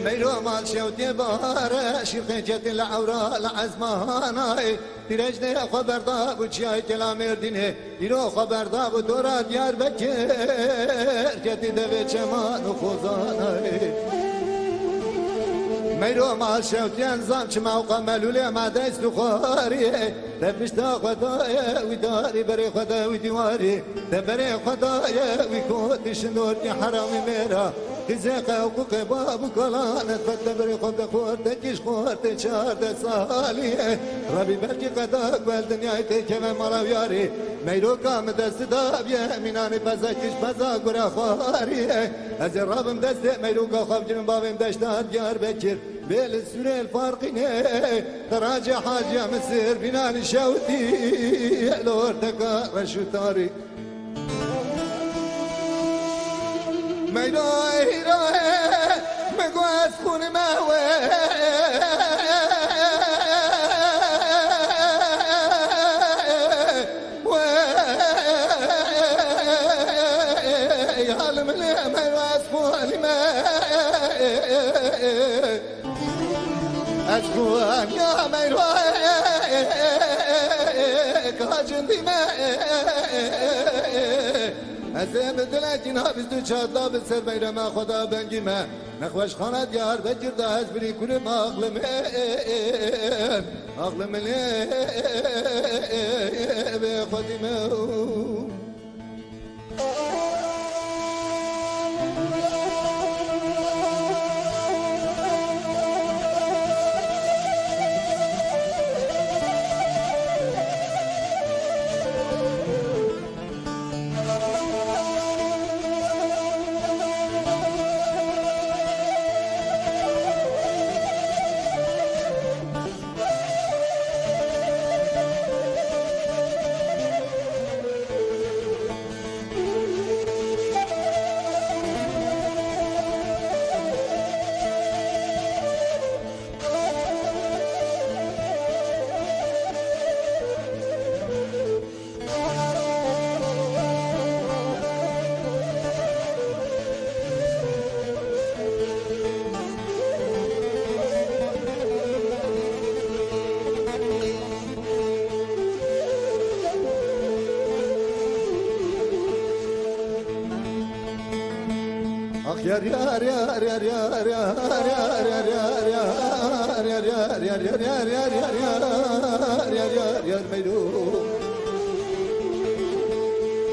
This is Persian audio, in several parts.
ميلو مال شوتي بار شرقة العورة العزمانة ترجني خبر ضاب وشاي كلام يردينه يرو خبر ضاب ودورا ديار بكر جتي دبي شمان وخوزانة ميلو مال شوتي انزام شما وقملولي ما دايس لخاري دبشتا خدايا وداري بري خدا وديواري دبري خدايا ويكوت شنورتي حرامي ميرا كزاقة وقوق باب كلانة فتبري خد خورت كيش خورت شارد صالي ربي بركي قداك بالدنيا تكما مراوياري ميلو كام دست داب يميناني بزاكيش بزاك برا خواري از رابم دست ميلو قاخب جنب بابم دشتاد ديار بكر بيل السوري الفارقيني تراجع حاجة مسير بناني شوتي لورتك رشو تاري ميلوي مقواس كوني ماوي يعلم لي مقواس كوني ماوي أسكوان يا ميلوي كاجندي ماوي ازم دلتین ها بیست و چهارده به سر بیرم خدا بنگیمه نخوش خانه دیار بگرده از بری کنم عقلم به خودیمه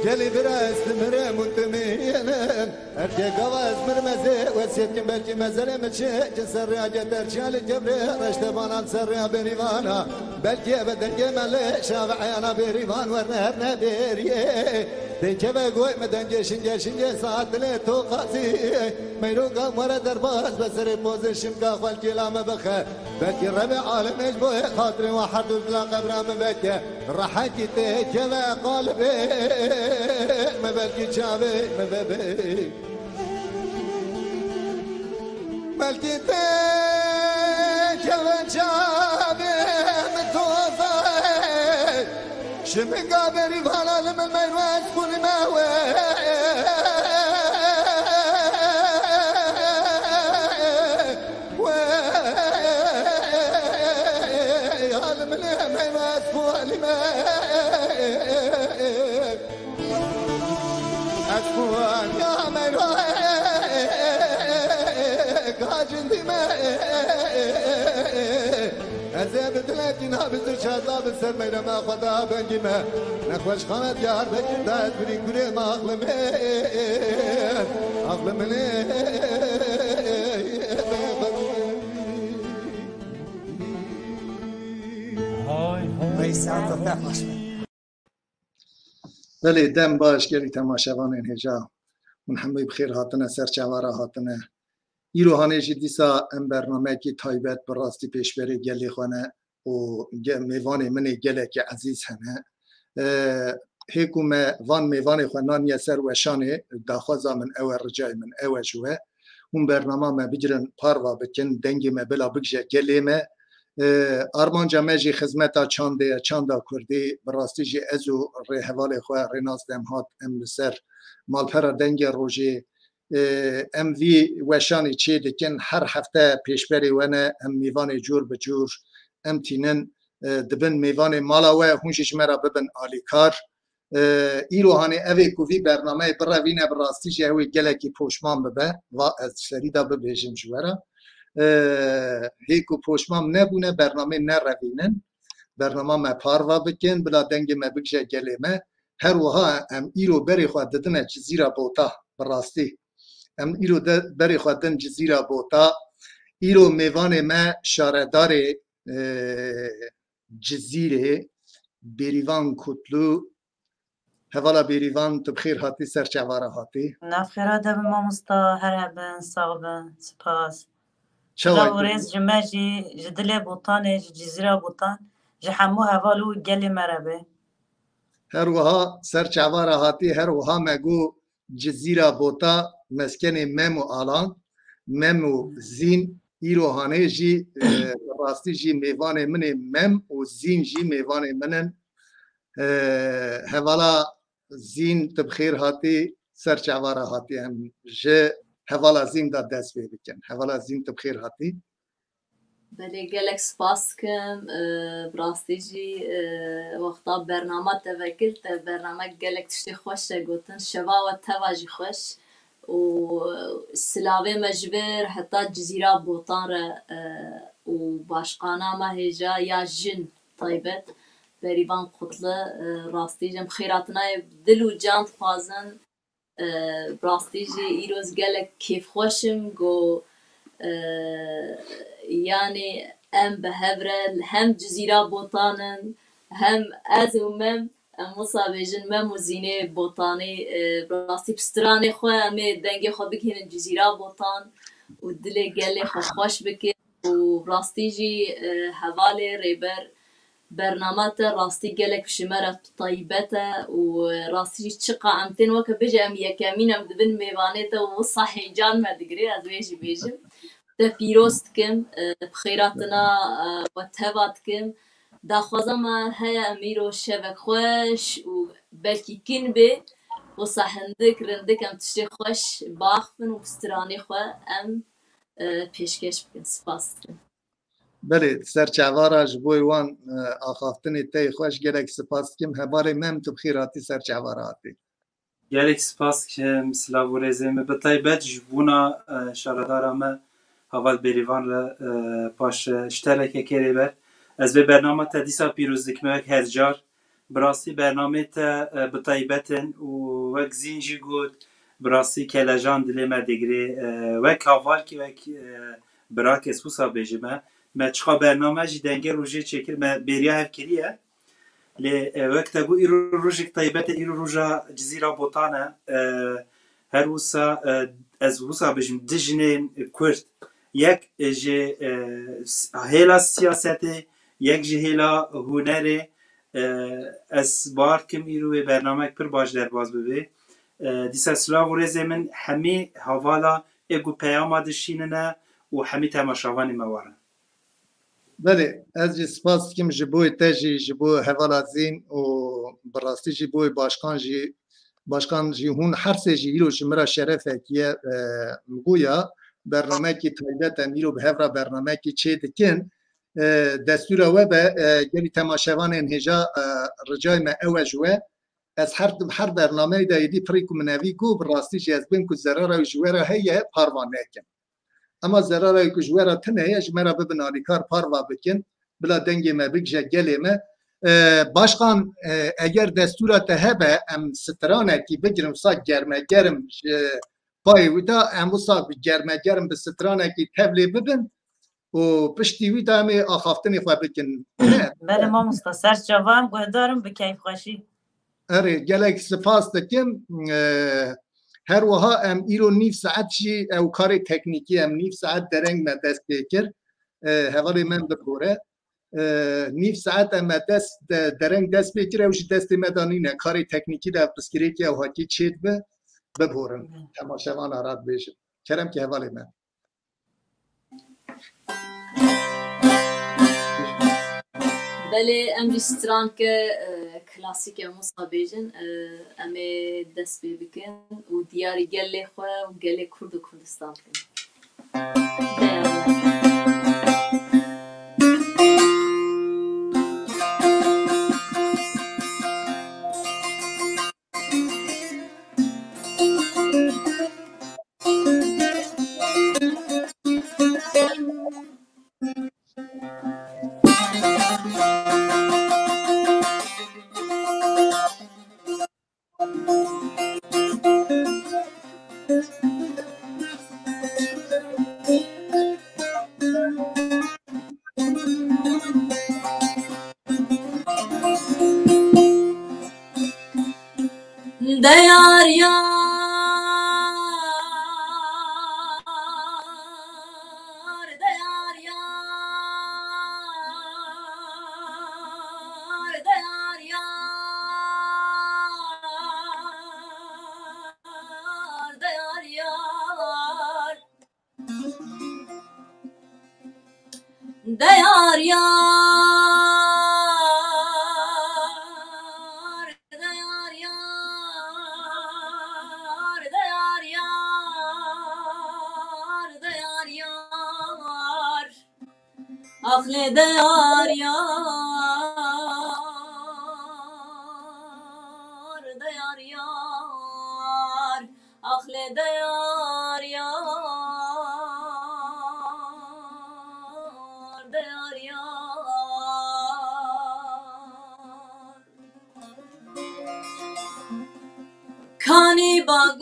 جلي براس مرة منتمينا أرجع قواز مرمزة وسيت كم بلكي مزرة متشي جسر يا جدر شال جبر رشت بانا سر يا بريوانا بلكي بدن جمال شافع أنا بريوان ورنا بريه دنجة بقوي مدن جشن ساعت له تو قاسي ميروقا مرة درباز بسر موز الشمقا خالجي لا مبخه بلكي ربع عالم اجبوه خاطري واحد بلا قبره مبكه راحتي تجلا قلبي ما بلكي شابي ما ببي بلكي تجلا شابي متوفى شمقا بري فانا لما الميروات كوني ماوي أسفوان يا ميروك هاجندي ما أزيب دلتين هابز الشاطة بالسر ميرا ما خدا بنجمة نخوش خانت يار بكر دايت بري كوري ما أغلمين بله دم باش گلی تماشاوان هجا من همه بخیر هاتنه سرچوارا هاتنه ایرو هانیجی دیسا ام برنامه کی تایبت براستی پیش بری گلی خانه و میوان من گله که عزیز هنه هیکم وان میوان خانان یسر و شانه داخوزا من او رجای من او جوه اون برنامه ما بجرن پاروا بکن دنگی ما بلا بگجه گلی ما آرمان جمعی خدمت چانده کردی براستی جی ازو ری حواله خواه ریناز دم هات ام لسر مالپر دنگ روژی ام وی وشانی چی دکن هر هفته پیشبری ونه ام میوان جور به جور ام تینن دبن میوان مالاوه هونشش مرا ببن آلیکار ایرو هانی اوی کووی برنامه بروینه براستی جی اوی گلکی پوشمان ببه و از سریدا ببیجم جوارا هیکو پوشمام نبونه برنامه نروینن برنامه ما پاروا بکن بلا دنگ ما بگشه گلیمه هر وها ام ایرو بری خواه ددن جزیره بوتا براستی ام ایرو بری خواه دن جزیره بوتا ایرو میوان ما شاردار جزیره بیریوان کتلو هوالا بیریوان تبخیر هاتی سرچواره هاتی نفخیره دب ما مستا هر بن صاحبن سپاس لا ورز جماجي جدلي بوطان جزيرة بوطان جحمو هفالو جلي مربه هر وها سرچواره هاتی هر وها مگو جزیره بوتا مسکن ممو آلان ممو زین ایرو هانه جی راستی جی میوان من مم و زین جی میوان منن هوالا زین تبخیر هاتی سرچواره هاتی هم جه هوالا زین دا دست بکن هوالا زین تبخیر هاتی بله گلک سپاس کم براستی جی وقتا برنامه تفکر تا برنامه گلک تشتی خوش گوتن شوا و تواجی خوش و سلاوه مجبر حتی جزیره بوطان را و باشقانا ما هجا یا جن طیبت بریبان قطله راستی جم خیراتنا دل و جان خوازن براستی جی ایروز گلک کیف خوشم گو يعني ام بهبرة هم جزيرة بوطانن هم از و مم مصابجن مم وزينة بوطاني براسي بستراني خواه امي دنگي خو بكين جزيرة بوطان ودلي قالي خو خوش بكين وبراستي جي هوالي ريبر برنامات راستي قالك بشمرة طيبته وراستي جي تشقى عمتين وكا بيجي ام يكامين ام دبن ميوانيته وصحي جان ما دقري از ويجي بيجم پیروست کم بخیراتنا و تهوات کم داخوازا ما هیا امیرو شبک خوش و بلکی کن به و صحندک رندک ام تشتی خوش باخفن و بسترانی خواه ام پیشکش بکن سپاس کن بله سرچواره جبوی وان آخافتنی تی خوش گلک سپاس کم هباره مم تبخیراتی سرچواره آتی گلک سپاس کم سلاو رزیم بطایبت جبونا شاردارا ما هوال بریوان را پاش اشتراک کری بر از به برنامه تا دیسا پیروز دکمه هر جار براستی برنامه تا بطایبتن و وک زینجی گود براستی کلجان دلی ما دگری وک هوال که وک براک اسوسا بجمه ما چخا برنامه جی دنگه روژه چکر ما بریا هف کریه لی وقت گو ایرو روژه طایبت ایرو روژه جزیره بوطانه هر وسا از وسا بجم دجنین کرد یک جه هیلا سیاسته یک جه هیلا هنره از بار کم ایروی برنامه پر باش در باز ببه دیسا سلاو رزه من همه حوالا اگو پیاما دشیننه و همه تماشاوانی موارن بله از جی سپاس کم جبوی تجی جبوی حوالا زین و براستی جبوی باشکان جی هون هر سه جی ایرو جمرا شرفه که مگویا برنامه کی تایبت امیرو به هفرا برنامه کی چه دکن دستور و به گلی تماشاوان انهجا رجای ما اوجوه از هر برنامه دایدی پریکو منوی گو براستی جی از بین کو ضرر و جوره هیه پاروان نکن اما ضرر کو جوره تنه هیه جمرا ببنانی کار پاروا بکن بلا دنگی ما بگجه گلی ما باشقان اگر دستورات هبه ام سترانه کی بگیرم سا گرمه گرم پای ویدا ام وسا گرمه گرم به سترانه کی تبلی ببن و پشتی وی دامه آخافتنی خواه بکن. بله ما مستسر جوام گهدارم به کیف خوشی. اره گلک سپاس دکم هر وها ام ایرو نیف ساعت شی او کار تکنیکی ام نیف ساعت درنگ من دست بکر حوالی من بپوره نیف ساعت ام دست درنگ دست بکر اوش دست مدانینه کار تکنیکی در پسکری که او حاکی چید بپورن تماشاوان آراد بیشم کرم که حوالی من بله ام ریستران که کلاسیک مصابیجن ام دست بکن و دیاری گله خواه و گله کرد و کردستان کن. Dayar yar, dayar yar, dayar yar, dayar yar, dayar yar, dayar yar, dayar yar, dayar yar, akle dayar yar, dayar yar, akle dayar yar, dayar yar. Kani bagok,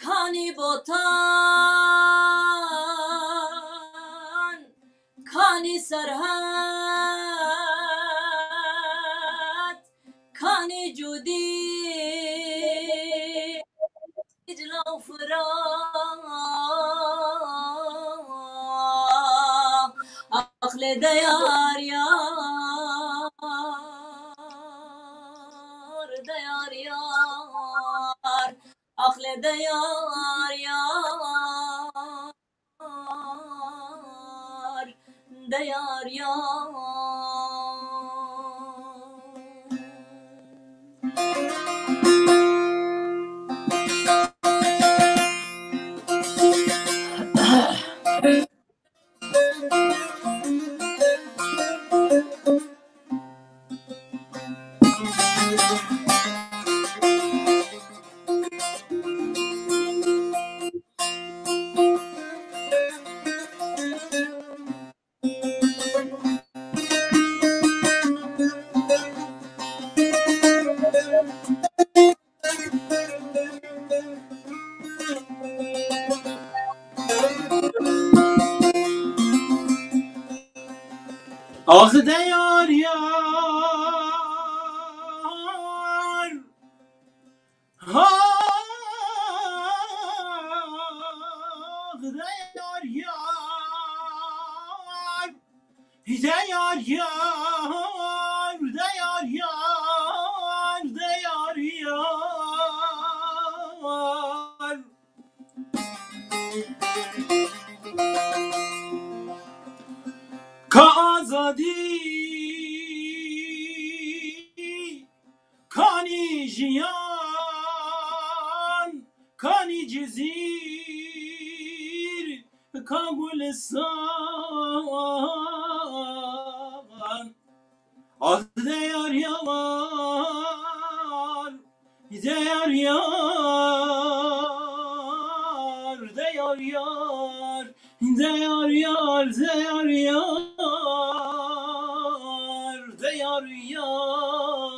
kani botan, kani sarhat, kani judi, ijla فرا akle dayar yar, dayar yar, akle dayar yar, dayar yar. Ah diyar yar, ah diyar yar, diyar yar, diyar yar, diyar yar. Ka azadi, kani jiyan, kani cizir, ka gulistan. Ah diyar yar, diyar yar, diyar yar, diyar yar, diyar yar, diyar yar.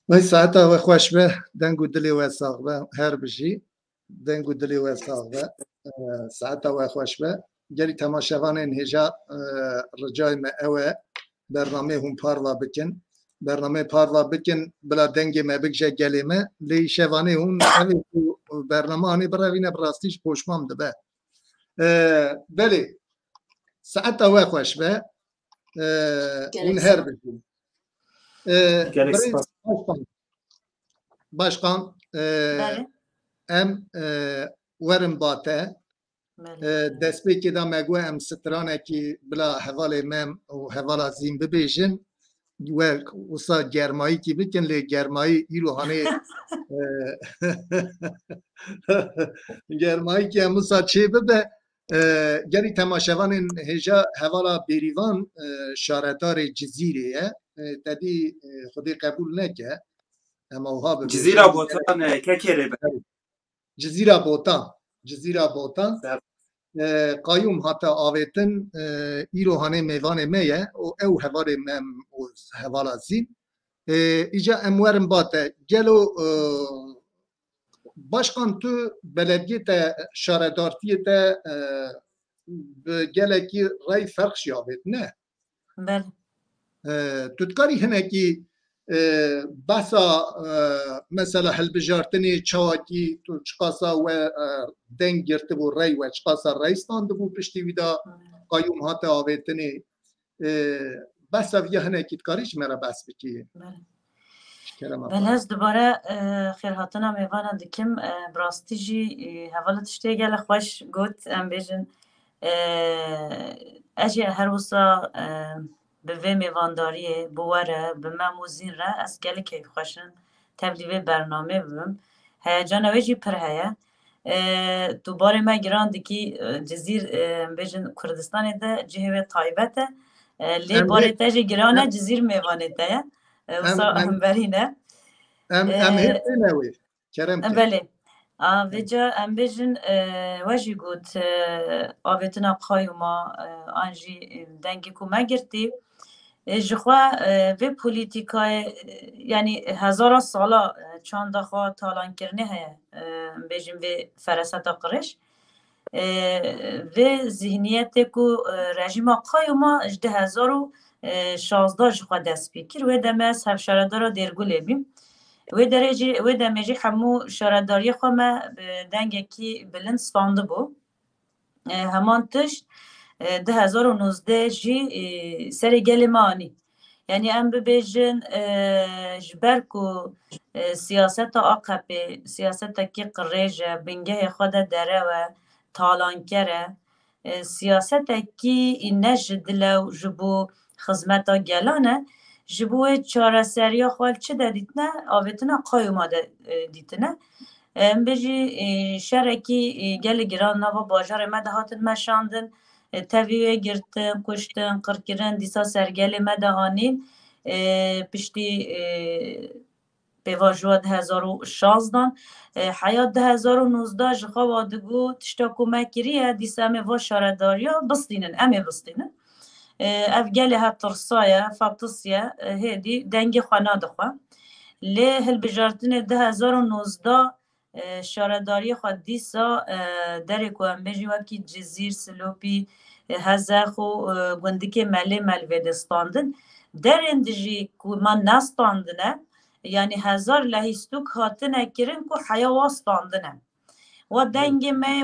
وی ساعتا و خوش به دنگو دلی و ساق به هر بجی دنگو دلی و ساق به ساعتا و خوش به گری تماشاوان هجا رجای ما اوه برنامه هم پاروا بکن برنامه پاروا بکن بلا دنگ ما بکجه گلیمه لی شوانه هم برنامه هانی براوینه براستیش پوشمام ده بله ساعتا و خوش به اون هر بجی باشقان ام ورم باته دست پیکی دا مگوه ام سترانه کی بلا حوال مم و حوال زین ببیجن و وسا گرمایی کی بکن لی گرمایی ایلو هانه گرمایی کی هم وسا چه ببه گری تماشاوان هجا حوالا بیریوان شاردار جزیره تدی خودی قبول نکه جزیره بوتان که کره جزیره بوتان قایم حتی آویتن ایروهانه میوان میه و او حوال مم و حوال زین ایجا امورم باته گلو باشقان تو بلدگی تا شاردارتی تا گلکی رای فرق شیابید نه بله تودکاری هنکی بحثا مثلا هلبجارتنی چاواکی تو چقاسا و دنگ گرته بو رای و چقاسا رایستان دبو پشتی ویدا قایم هاته آویتنی بحثا ویه هنکی تکاریش مرا بحث بکی بله از دوباره خیرهاتنا میوانم دکم براستی جی حوالا تشتی گل خوش گوت ام بیجن اجی هر وصا به وی میوانداریه بواره به مموزین را از گلی که خوشن تبلیغ برنامه ببم هیجان ویجی پر هیا دوباره ما گراند کی جزیر بیجن کردستان ده جهه تایبته لی باره تاجی گرانه جزیر میوانه ده وصا هم برینه ام هیچی نوی کرم که بله ویجا ام بیجن واجی گوت آویتنا قایوما آنجی دنگی کو مگرتی جخوا و پولیتیکای یعنی هزار سالا چند خوا تالان کرنه هست بیجیم و فرستا قرش و ذهنیت کو رژیم قایما 2016 جخوا دست بکر و دمس هف شاردارا دیرگوله بیم و درجه و دمجی همو شارداری خوا ما دنگی کی بلند ستانده بو همان تشت 2019 جی سری گلمانی یعنی ام ببیجن جبرکو سیاست آقابه سیاست کی قریجه بنگه خود داره و تالان کره سیاست کی نجدلو جبو خدمتا گلانه جبو چاره سریا خال چه دادیتنه آویتنا قایما دیتنه ام بجی شرکی گل گران نوا باجار مدهاتن مشاندن تاویه گرتن کشتن قرکرن دیسا سرگل مدهانین پشتی پیواجوه 2016 حیات 2019 جخوا وادگو تشتا کمکریه دیسا امه و شارداریا بستینن امه بستینن افگل ها ترسایه فاطسیه هیدی دنگی خوانا دخوا لی هل بجارتن 2019 شارداری خود دیسا در کوامبیجی وکی جزیر سلوپی هزخ و گندی ملی ملودستاندن در اندجی که من نستاندنه یعنی هزار لحیستوک هاتنه کرن که حیا واستاندنه و دنگ می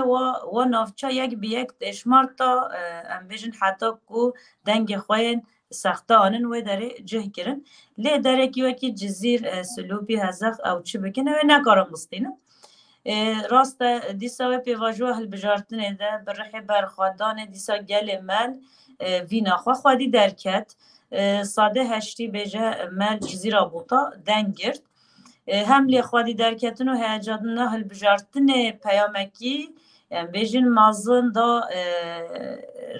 و نافچا یک بیک اشمارتا امبیجن حتی که دنگ خوین سخته آنن و داره جه کرن لی داره که وکی جزیر سلوپی هزخ او چی بکنه و نکارم بستینه راست دیسا و پیواجوه هلبجارتنه ده برخی برخوادان دیسا گل مل وینا خوادی درکت ساده هشتی بجه مل جزیره بوتا دنگرد هم لی خوادی درکتن و هیجادنه هلبجارتنه پیامکی بیجن مازن دا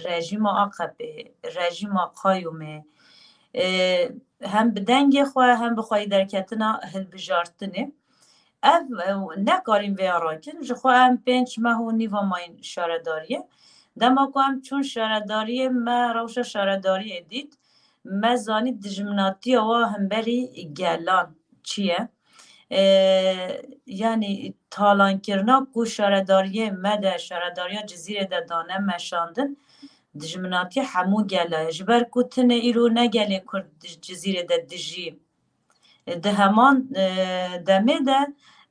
رژیم آقابه رژیم قایومه هم بدنگ خواه هم بخواه درکتنه هلبجارتنه او نکاریم وی آراکن جخوا هم 5 ماه و نیو ماین شارداریه دما که هم چون شارداریه ما روش شارداریه دید ما زانید دجمناتی و هم بری گلان چیه؟ یعنی تالان کرنا کو شارداری مده شارداری جزیره ده دانه مشاندن دجمناتی همو گله جبر کو تنه ایرو نگله کرد جزیره ده دجی ده همان دمه ده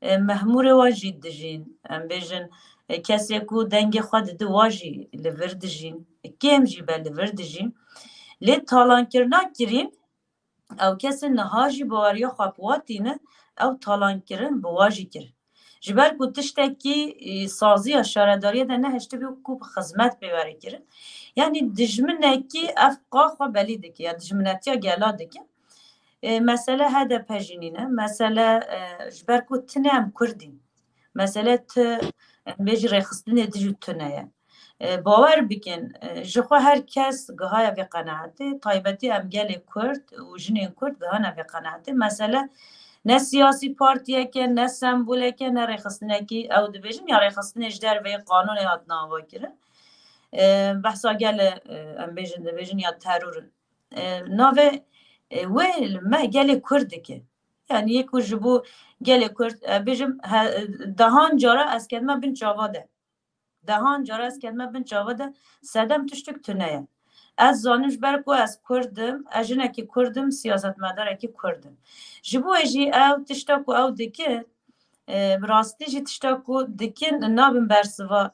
محمور واجی دجین ام بیجن کسی کو دنگ خود دو واجی لور دجین کم جی به لور دجین لی تالان کرنا کرین او کسی نهاجی بواریا خوابواتی نه او تالان کرن بواجی کرن جبر کو تشتکی سازی شارداری ده نه هشته بیو کو خدمت ببره کرن یعنی دجمنه کی افقا خو بلی دکی یا دجمنتیا گلا دکی مثلا هذا بجنينه مثلا جبركو تنام كردين مثلا بيجي رخصتني تجي تنايا باور بكن جخو هر کس گهایا به قناعته طایبتی ام گل کرد و جنین کرد گهانا به قناعته مثلا نه سیاسی پارتیه که نه سمبوله که نه رخصتنه کی او دبیجم یا رخصتنه جدر به قانون یاد ناوا کرن بحثا گل ام بیجن دبیجن یا ترورن ناوه ویل ما گله کرد که یعنی یکو جبو گله کرد بیجم دهان جارا از کلمه بن چاواده دهان جارا از کلمه بن چاواده سدم تشتک تنه از زانش برکو از کردم اجنه کی کردم سیاست مداره کی کردم جبو اجی او تشتاکو او دکه براستی جی تشتاکو دکن نابن برسوا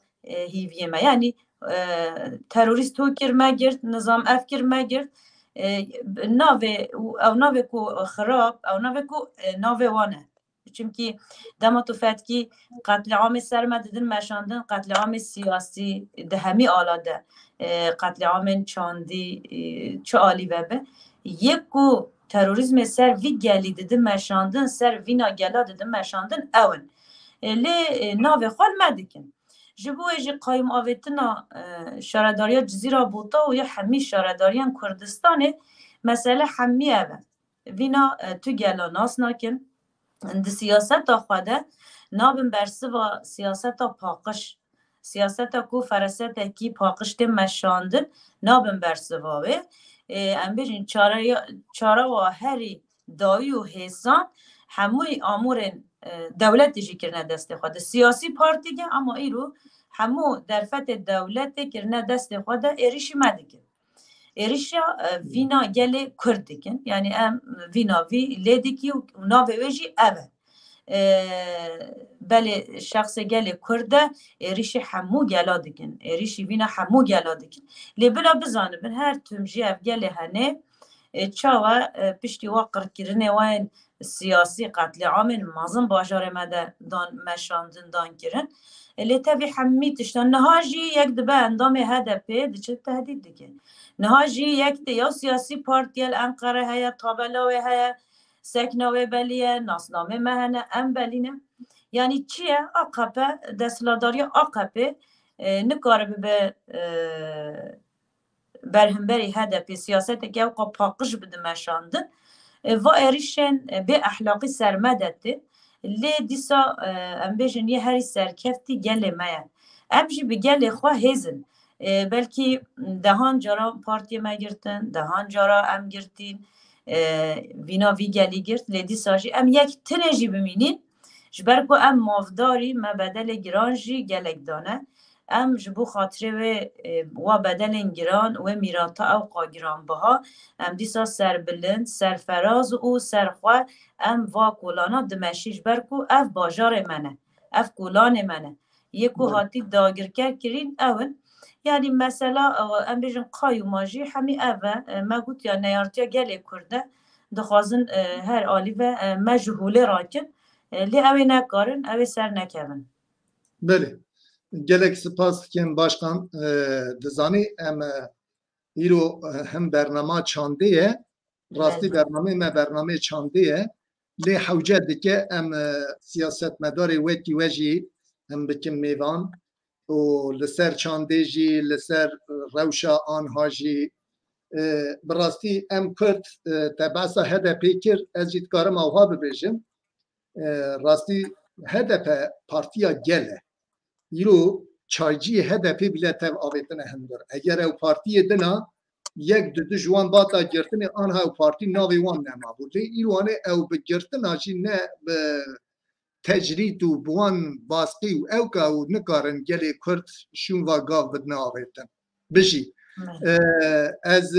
هیویه ما یعنی تروریست هو کرمه گرد نظام اف کرمه گرد ناوه او ناوه کو خراب او ناوه کو ناوه وانه چونکی دما تو فتکی قتل عام سرمه ددن مشاندن قتل عام سیاسی ده همی آلاده قتل عام چاندی چه آلی ببه یکو تروریزم سر وی گلی ددن مشاندن سر وینا گلا ددن مشاندن اون لی ناوه خوال مدکن جبوه جی قایم آویتنا شارداریا جزیره بوتا و یا همی شارداریان کردستانه مثلا همی اوه وینا تو گلا ناس ناکن ده سیاست تا خوده نابن برسه و سیاست تا پاقش سیاست تا کو فرست کی پاقش ده مشاندن نابن برسه واوه ام بیجین چاره و هری دایی و حسان هموی آمورن دولت دیجی کرنه دست خود سیاسی پارتی که اما ایرو همو درفت دولت کرنه دست خود ایریشی مدکن ایریشا وینا گله کردکن یعنی ام وینا وی لیدکی و ناوه ویجی اوه بله شخص گله کرده ایریشی همو گلا دکن ایریشی وینا همو گلا دکن لی بلا بزانه بن هر تمجی اف گله هنه چاوه پشتی واقر کرنه وین سیاسی قتل عام مازن باجار مده دان مشاندن دان کرن لی تبی همی تشتن نهاجی یک دبه اندام هدفه دچه تهدید دیگه نهاجی یک یا سیاسی پارتیل انقره هیا تابلاوه هیا سکناوه بلیه ناسنامه مهنه ام بلینه یعنی چیه آقابه دستلاداری آقابه نکاره به برهمبری هدفی سیاست که اوقا پاقش بده مشاندن و ایریشن به احلاقی سرمدته لی دیسا ام بیجن یه هری سرکفتی گله مایه ام جی به گله خواه هزن بلکی دهان جارا پارتی ما گرتن دهان جارا ام گرتین وینا وی گلی گرت لی دیسا جی ام یک تنجی بمینین جبرکو ام مافداری ما بدل گرانجی گلک دانه ام جبو خاطره و بدل گران و میراتا او قاگران بها ام دیسا سر بلند سر فراز و سرخواه ام وا کولانا دمشیش برکو اف باجار منه اف کولان منه یکو هاتی داگر کرین اون یعنی مثلا ام بیجن قایو ماجی همی اوه ما گوت یا نیارتیا گلی کرده دخوازن هر آلی و مجهوله راکن لی اوی نکارن اوی سر نکون بله gelek spas kim başkan dizani em îro hem bernama çandeye rastî bername me bername çandeye lê hewce dike em siyasetmedarê wekî we jî em bikin mêvan û li ser çandê jî li ser rewşa anha jî bi rastî em Kurd te behsa HDP kir ez jî dikarim awha bibêjim rastî HDP partiya gel e îro çayciyê HDP bile tev avêtine hindir. Eger ew partiyê dina یک دو جوان باتا گرتن آنها و پارتی ناوی وان نما بود ایوانه او بگرتن آجی نه تجرید و بوان باسقی و او که او نکارن گلی کرد شون و گاو بدنا آویتن بجی از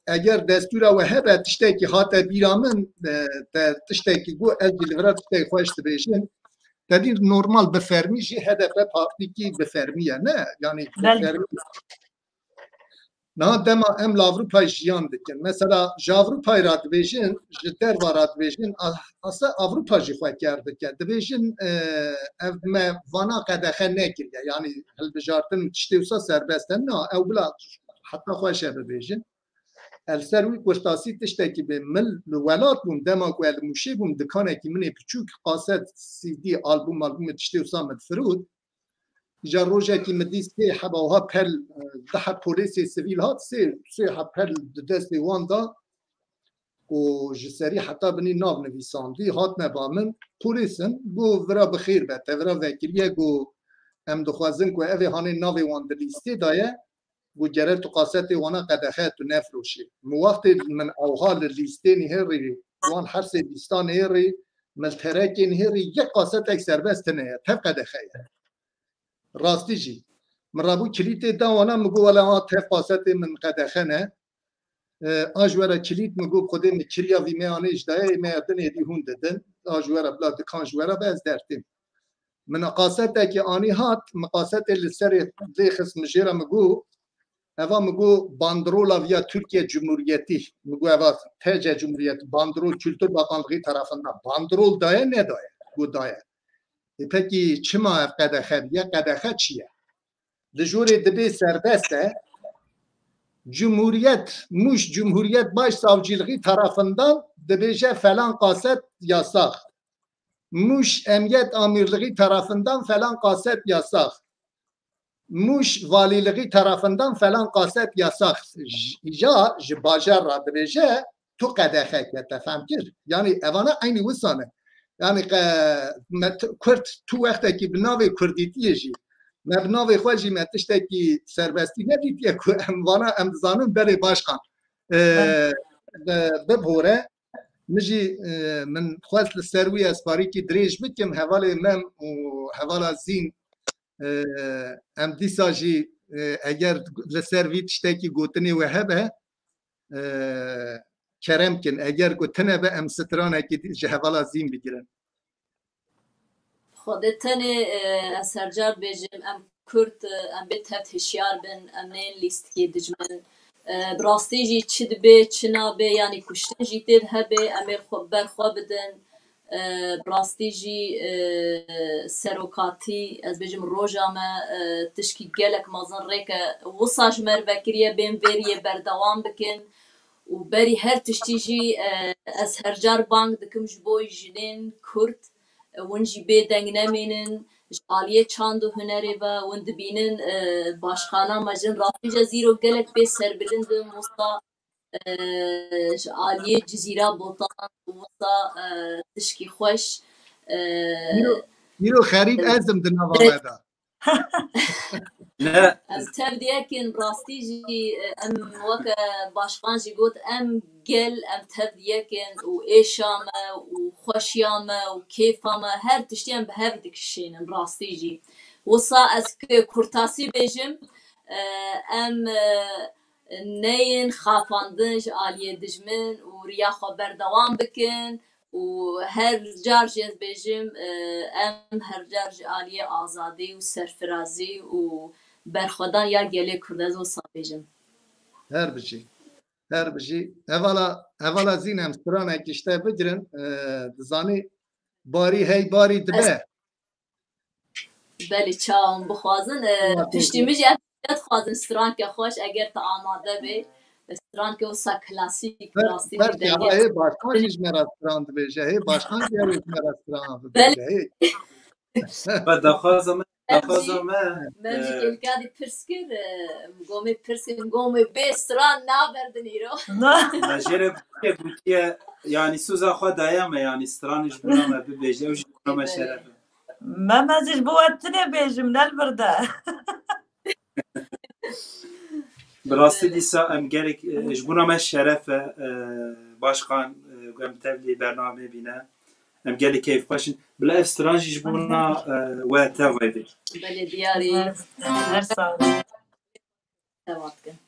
اگر دستور و هبه تشتکی حتی بیرامن تشتکی گو از جلورا تشتکی خوشت بیشن تدین نورمال بفرمی جی هدف پارتی کی بفرمیه نه یعنی بفرمی نه دما ام لاوروپای جیان دکن مثلا جاوروپای راد بیشن جدر و راد بیشن اصلا اوروپا جی خواه کرده که دبیشن ما وانا قدخه نکرده یعنی هل بجارتن تشتیوسا سربستن نه او بلا حتی خواه ببیشن السروی کشتاسی تشتکی به مل ولات بوم دما که الموشی بوم دکانه که منی پچوک قاصد سی دی آلبوم تشتیوسا مدفرود جا روزه که مدی سه حباها پل ده پولیسی سیویل هات سه پل دست وان دا و جسری حتی بنی ناو نویساندی هات نبامن پولیسن گو ورا بخیر بته ورا وکریه گو ام دخوازن که اوی هانی ناوی وان دلیستی دایه گو جره تو قاسط وانا قدخه تو نفروشی موقت من اوها لیستی نهری وان هر سی لیستان نهری ملترکی نهری یک قاسط اک سربست نه تف قدخه راستی جی من رابو کلیت داوانا مگو ولا ها تفاصت من قدخنه آجوارا کلیت مگو خودی مکریا وی میانه اجدای میادن ایدی هون ددن آجوارا بلا دکان جوارا باز درتیم من قاصد که آنی هات مقاصد لسر دی خسم جیرا مگو اوا مگو باندرولا ویا ترکیه جمهوریتی مگو اوا تجه جمهوریت باندرول kültür bakanlığı tarafından باندرول دایه نه دایه گو دایه پکی چما اف قدخه یا قدخه چیه لجوری دبی سربسته cumhuriyet muş cumhuriyet başsavcılığı tarafından dibece falan kaset yasak muş emniyet amirliği tarafından falan kaset yasak muş valiliği tarafından falan kaset yasak ya bajar ra dibece tu qadaxe tefhamkir yani evana aynı vusane yani Kürt tu vaqta ki binavi Kurditiye jî me binavi xwe jî me tiştekî serbestî nedîtiye ku em vana em dizanin berê başkan bibore min jî min xwest li ser wî esparîkî dirêj bikim hevalê mem û hevala zîn em dîsa jî eger li ser vî tiştekî gotinê we hebe kerem kin eger gotine be em stranekî ji hevala zîn bigirin خودتنه سرجار بیجم ام کرد ام به تفت هشیار بن ام نه لیست کی دجمن براستی جی چید به چنا به یعنی کشتن جی تید هبه امیر خوب بر خوب بدن براستی جی سروکاتی از بیجم روزامه تشکی گلک مازن ریک وصاج مر بکریه بین وریه بردوام بکن و بری هر تشتی جی از هرجار بانک دکم جبوی جنین کرد ونجی به دنگ نمینن عالیه چاند و هنری و وند بینن باشخانه مجن رافی جزیرو گلک به سر بلند مستا عالیه جزیره بوتان مستا تشکی خوش میرو خرید ازم دنا وادا نه از تبدیه کن راستی جی ام وک باشخان جی گوت ام گل ام تبدیه کن و ایشامه و خوشیامه و کیفامه هر تشتی ام به هر دکشینم راستی جی وصا از کرتاسی بیجم ام نین خافاندن عالیه دجمن و ریا خبر دوام بکن و هر جارج از بیجم ام هر جارج عالیه آزادی و سرفرازی و برخودان یا گله کرداز و سابیجم هر بجی اولا زینم ستران اکشته بگیرن دزانی باری هی باری دبه بله چاهم بخوازن پشتیمیج ات خوازن ستران که خوش اگر تا آماده بی ستران که وسا کلاسیک راستی دنگه هی باشکان جیج مرا ستران دبیجه هی باشکان جیج مرا ستران دبیجه هی و دخوازم من جی گلگادی پرسکر مگومی پرسکر مگومی بی ستران نابردنی رو مجره بوتیه یعنی سوزا خوا دایمه یعنی سترانش بونامه ببیجه و جونامه شرفه ما مازیش بواتنه بیجم نل برده براستی دیسا ام گلک جبونا ما شرف باشقان گم تبلی برنامه بینه ام گلک کیف باشین بلا استرانج جبونا و تاویدی بله دیاری هر سال تمام کن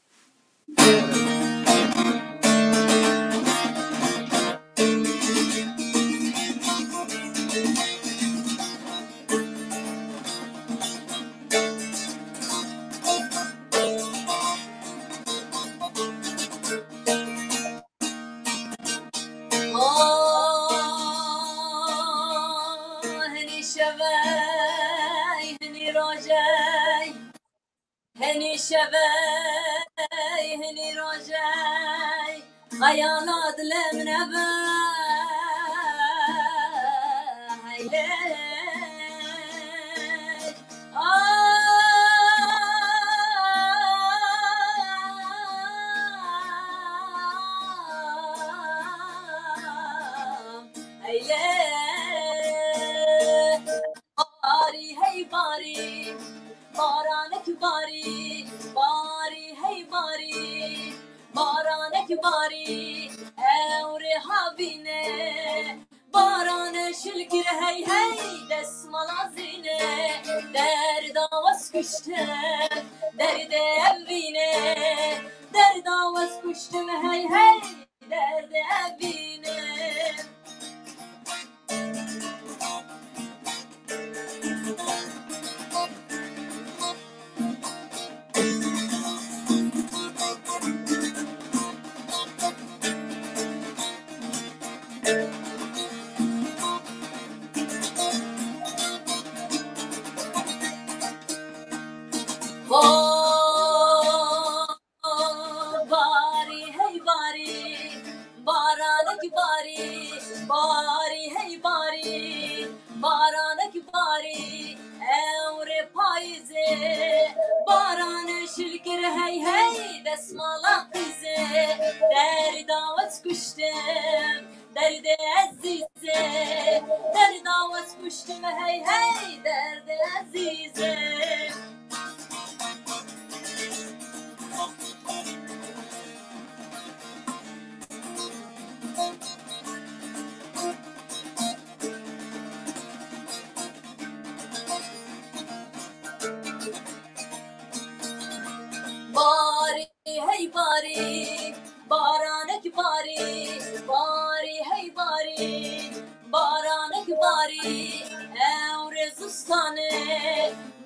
هني شباي هني رجاي خيالات لمنبا باري هي باري بارانك باري باري هي باري بارانك باري اوري حابينه باران شلكر هي هي دسم لازينه دردا واسكشتم درد ابينه دردا واسكشتم هي هي درد ابينه باري هي باري بارانك باري باري هي باري بارانك باري اوري بايزه باران شلكر هي هي دسمالا قيزه دردا واسكشتم درد عزيزه دردا واسكشتم هي هي درد عزيزه باري هي باري بارانك باري باري هي باري بارانك باري اوري زستانه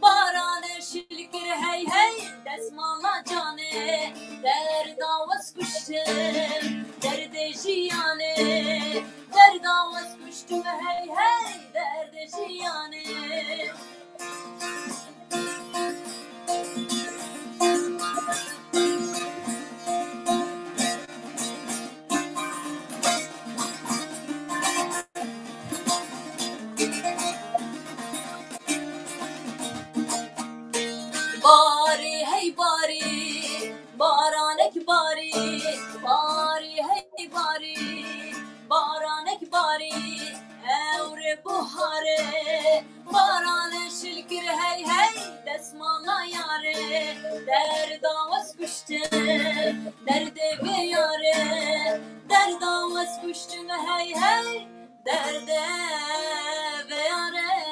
باران شلكر هي هي دسمالا جانه دردا واسكشتم درد جيانه دردا واسكشتم هي هي درد جيانه باري هي باري بارانك باري باري هي باري بارانك باري اوري بحاره باران شلكر هي هي دسمالا ياره دردا واسكشتم درد بياره دردا واسكشتم هي هي درد بياره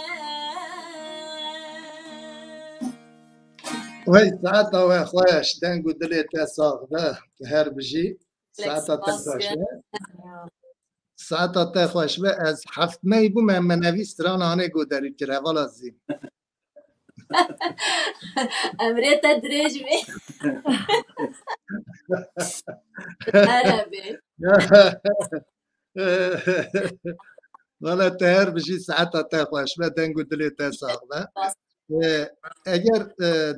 وی ساعت و خویش دنگو دلی تساق ده هر بجی ساعت تخوش به ساعت تخوش به از هفت می بو من منوی ستران آنه گو داری که روال ازی امريت دريج بي عربي والا تهر بجی ساعت تخوش به دنگو دلی تساق ده اگر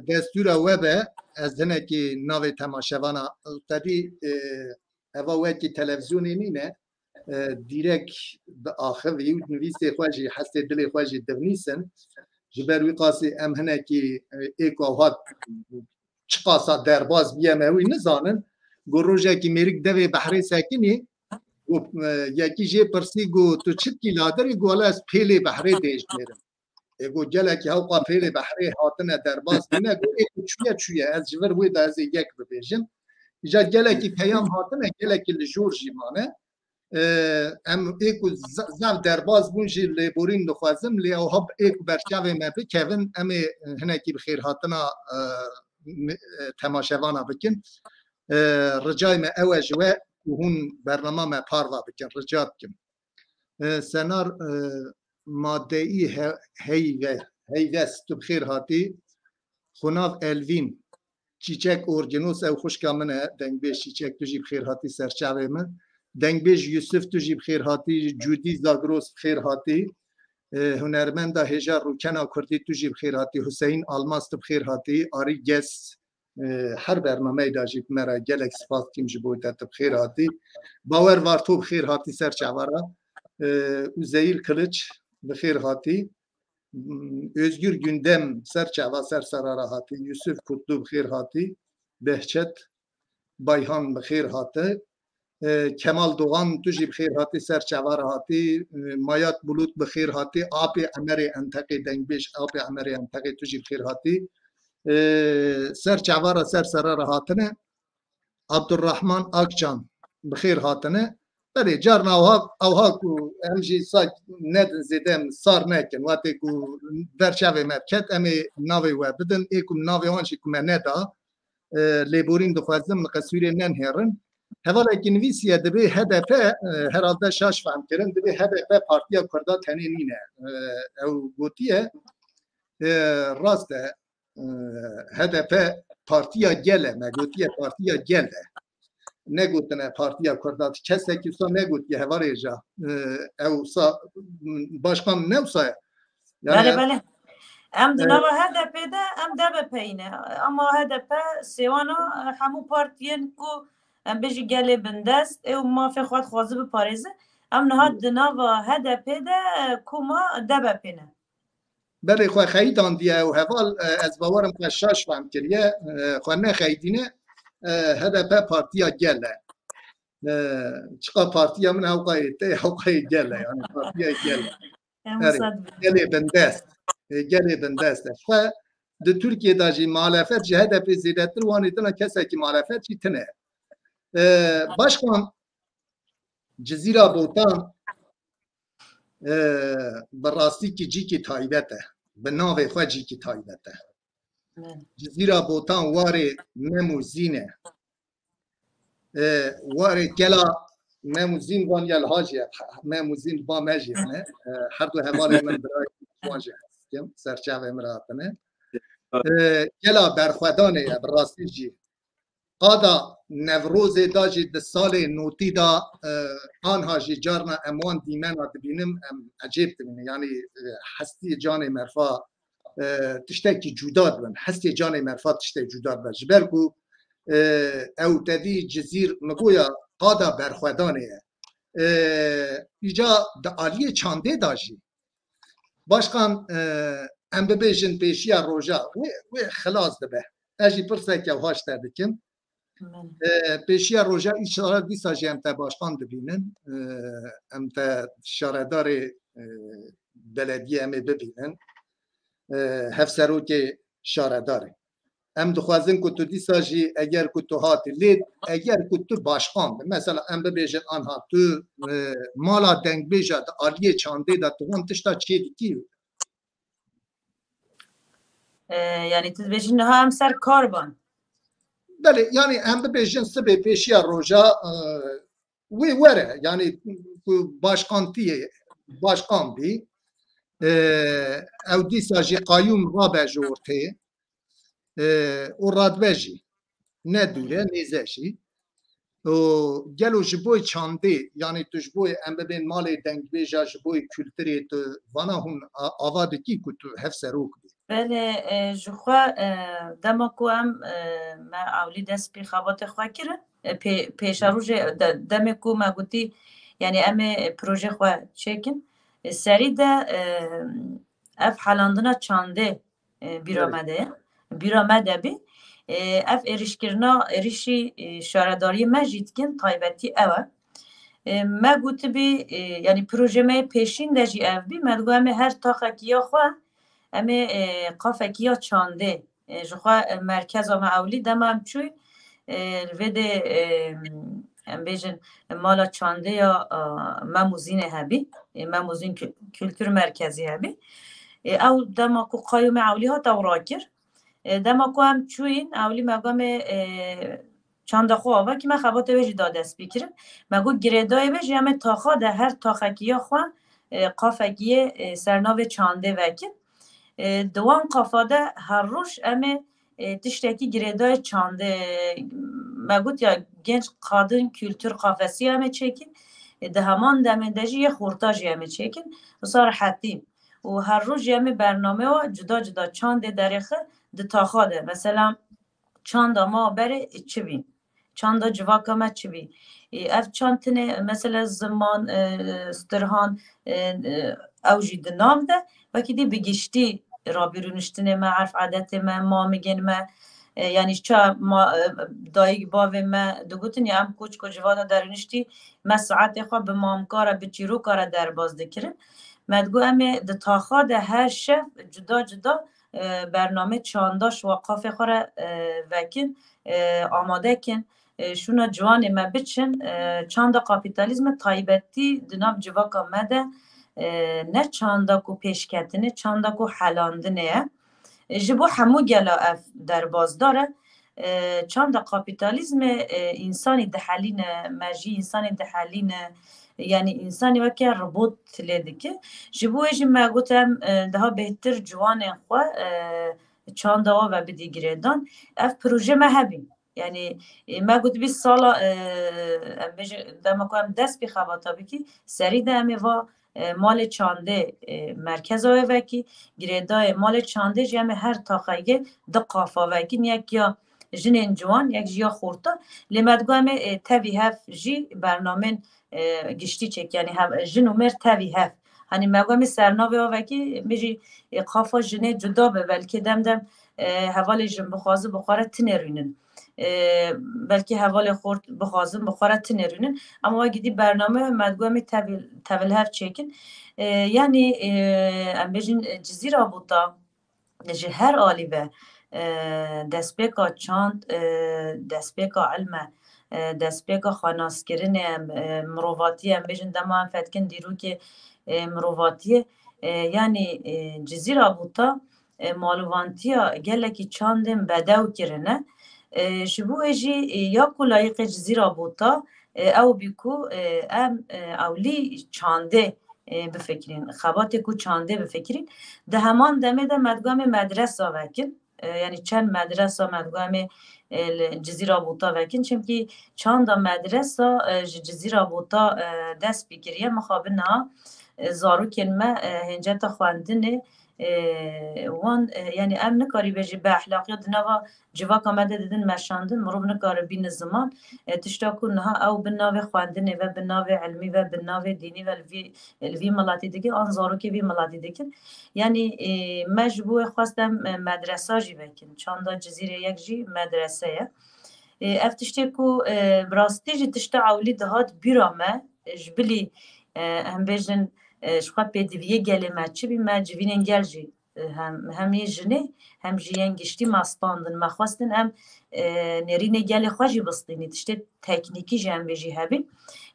دستور وبه از هنه که ناوی تماشوانا تدی هوا وکی تلویزیونی نینه دیرک به آخر ویود نویسی خواجی حسی دلی خواجی دونیسن جبروی قاسی ام هنه که ایک آهات چقاسا درباز بیمه وی نزانن گو روژه که میرک دوی بحری ساکنی یکی جه پرسی گو تو چت کی لادری گو از پیلی بحری دیش میرم اگو گلکی هاو قافیل بحری هاتنه درباز بینه گو ایکو چویه از جور وی دا از یک ببیجم ایجا گلکی پیام هاتنه گلکی لجور جیمانه ام ایکو زم درباز بونجی لیبورین نخوازم لی او هب ایکو برچاوه مبی کهون ام هنکی بخیر هاتنا تماشاوانا بکن رجای ما اوجوه و هون برنامه ما پاروا بکن رجا بکن سنار ماده ای هیوست تو بخیر هاتی خناف الوین چیچک اورگنوس او خوشکا منه دنگ بیش چیچک تو جی بخیر هاتی سرچاوه من دنگ بیش یوسف تو جی بخیر هاتی جودی زاگروس بخیر هاتی هنرمندا هجار روکنا کردی تو جی بخیر هاتی حسین آلماس تو بخیر هاتی آری گس هر برنامه دا جی مرا گلک سپاس کیم جبویتا تو بخیر هاتی باور وارتو بخیر هاتی سرچاوه Üzeyir Kılıç bixir hati, Özgür Gündem serçava sersarara hati, Yusuf Kutlu bixir hati, Behçet Bayhan bixir hati, Kemal Doğan tuji bixir hati serçava hati, Mayat Bulut bixir hati, Abi Emeri Entaqi Dengbeş Abi Emeri Entaqi tuji bixir hati, serçava sersarara hatine, Abdurrahman Akcan bixir hatine. بله جارنا اوها کو امجی ساک ندن زدم سار نکن وقتی کو برچاوه مرکت امی ناوی و بدن ایکم ناوی هانشی کم ندا لیبورین دخوازم قصوری ننهرن هوالا کنویسیه دبی هدف herhalde شاش فهم کرن دبی هدف پارتیا کردا تنینینه او گوتیه راست هدف پارتیا گله مگوتیه پارتیا گله نگوتنه پارتیا کردات کسی که سو نگوت که هواره جا او سا باشقام نوسا بله بله ام دنوا هدف ده ام دبه پینه اما هدف سیوانا همو پارتین کو ام بجی گله بندست او ما فی خود خوازه به پاریزه ام نهاد دنوا هدف ده کوما دبه پینه بله خواه خیدان دیه و هوال از باورم خشاش فهم کریه خواه نه خیدینه هدف پارتیا گله چقا پارتیا من هوقای گله یعنی پارتیا گله گله بندست و ده ترکیه دا جی معالفت جی هدف زیدتر وانی تنه کسی که معالفت جی تنه باشکان جزیره بوتان براستی که جی که تایبته به ناوی خواه جی که تایبته جزیره بوتان واره نموزینه واره گلا نموزین وان یلهاجیه نموزین با مجیه هر دو حوالی من برای واجه هستیم سرچاوه مراتنه گلا برخودانه براستی جی قادا نوروز دا جی ده سال نوتی دا آنها جی جارنا اموان دیمن و دبینم عجیب دبینه یعنی هستی جان مرفا تشتکی جوداد بن هستی جان مرفات تشتکی جوداد بن جبرگو او تدی جزیر مگویا قادا برخودانه ایجا دا آلیه چانده داشی باشقان ام ببیجن پیشیا روژا و خلاص دبه اجی پرسه که هاش دردکم پیشیا روژا ایشاره دیسا جی ام تا باشقان دبینن ام تا شاردار بلدیه ام ببینن هفسرو که شاره داره ام دخوازن که تو دیسا جی اگر که تو هاتی لید اگر که تو باشقان مثلا ام ببیجن آنها تو مالا دنگ بیجد آلیه چانده دا تو هم تشتا چی دیکی یعنی تو بیجن ها هم سر کار بان بله یعنی ام ببیجن سبه پیشیا روژا وی وره یعنی باشقانتیه باشقان بی او دیسا جی قایوم را بجورته و رادبجی ندوره نیزشی و گلو جبوی چانده یعنی تو جبوی ام ببین مال دنگ بیجا جبوی کلتری تو وانا هون آواده کی که تو هفت روک بی بله جخوا دمکو هم ما اولی دست پی خوابات خواه کرن پیش روز دمکو ما گوتی یعنی ام پروژه خواه چکن سری ده اف حالاندنا چانده بیرامده بی اف ایرشکرنا ایرشی شارداری مجید کن تایبتی اوه ما گوتی بی یعنی پروژه ما پیشین دجی اف بی مدگو همه هر تاقه کیا خواه امی قافکی یا چانده جخوا مرکز و معولی دم هم چوی ویده ام بیجن مالا چانده یا مموزین هبی مموزین کلتور مرکزی هبی او دما کو قایوم اولی ها دورا کر دما کو هم چوین اولی مگام چند خو آوا که من خبات ویجی داده است بکرم مگو گریدای ویجی همه تاخا ده هر تاخکی ها خوا قافکی سرناو چانده وکن دوان قافاده هر روش همه تشتکی گریدای چانده مگوت یا گنج قادن کلتور قافسی همه چکن ده همان دمندجی یه خورتاجی همه چکن و صار حتیم و هر روز همه برنامه ها جدا جدا چانده دریخه ده تاخاده مثلا چاند ما بره چه بین چاند جواکا ما چه بین اف چانتنه مثلا زمان سترهان اوجی دنام ده و که دی بگشتی را بیرونشتنه ما عرف عادت ما میگن ما یعنی چه ما دایگ باوی ما دوگوتن یا هم کوچ جوانا درونشتی ما ساعت خواه به مامکارا به چیرو کارا در باز دکرن مدگو همه ده تاخا ده هر شف جدا جدا برنامه چانداش و قافه خوره وکن آماده کن شونا جوان ما بچن چاندا کاپیتالیزم تایبتی دناب جواکا مده نه چاندا کو پیشکتنه چاندا کو حلاندنه جبو همو گلا اف در باز داره چاندا کاپیتالیزم انسانی دحلین مجی انسانی دحلین یعنی انسانی وکی ربوط لیده که جبو ایجی ما گوتم ده ها بهتر جوان خواه چاندا و بدیگره دان اف پروژه ما هبیم یعنی ما گوت 20 سالا دما کنم دست بی خواتا بکی سری دمی و مال چانده مرکز های وکی گریدای مال چانده جمع هر تاخیه ده قافا وکی یک یا جنین جوان یک جیا خورتا لیمدگو همه تاوی هف جی برنامه گشتی چک یعنی جن عمر تاوی هف هنی مگومی سرناوی ها وکی میجی قافا جنه جدا به بلکه دم دم حوال جن بخوازه بخواره تنرونن بلکه حوال خورد بخوازم بخوره تنرونن اما وقتی دی برنامه مدگومی تاول هف چکن یعنی ام بیجین جزیره بودا نجی هر آلی به دستپیکا چاند دستپیکا علمه دستپیکا خاناسکرین مروواتی ام بیجین دما هم فتکن دیرو که مروواتی یعنی جزیره بودا مالوانتیا گله که چاندم بدو کرنه شبو اجی یا کو لایق جزیره بودا او بیکو ام اولی چانده بفکرین خبات کو چانده بفکرین ده همان دمه ده مدگام مدرسه وکن یعنی چند مدرسه مدگام جزیره بودا وکن چونکی چند مدرسه جزیره بودا دست بگیریه مخابنا زارو کلمه هنجت خواندنه وان یعنی ام نکاری بجی به اخلاقیات نوا جواک آمده دیدن مشاندن مروب نکاره بین زمان تشتا کنها او بناوی خواندنه و بناوی علمی و بناوی دینی و الوی ملاتی دیگه آنزارو که وی ملاتی دیگه یعنی مجبور خواستم مدرسه جی بکن چاندا جزیره یک جی مدرسه افتشتی کو براستی جی تشتا اولی دهات بیرامه جبلی هم بیجن شخص پدیویه گله مچی بی مجوین گل جی هم یجنه هم جیان گشتی ماستاندن مخواستن هم نرینه گله خواجی بستینی تشته تکنیکی جنب بجی هبین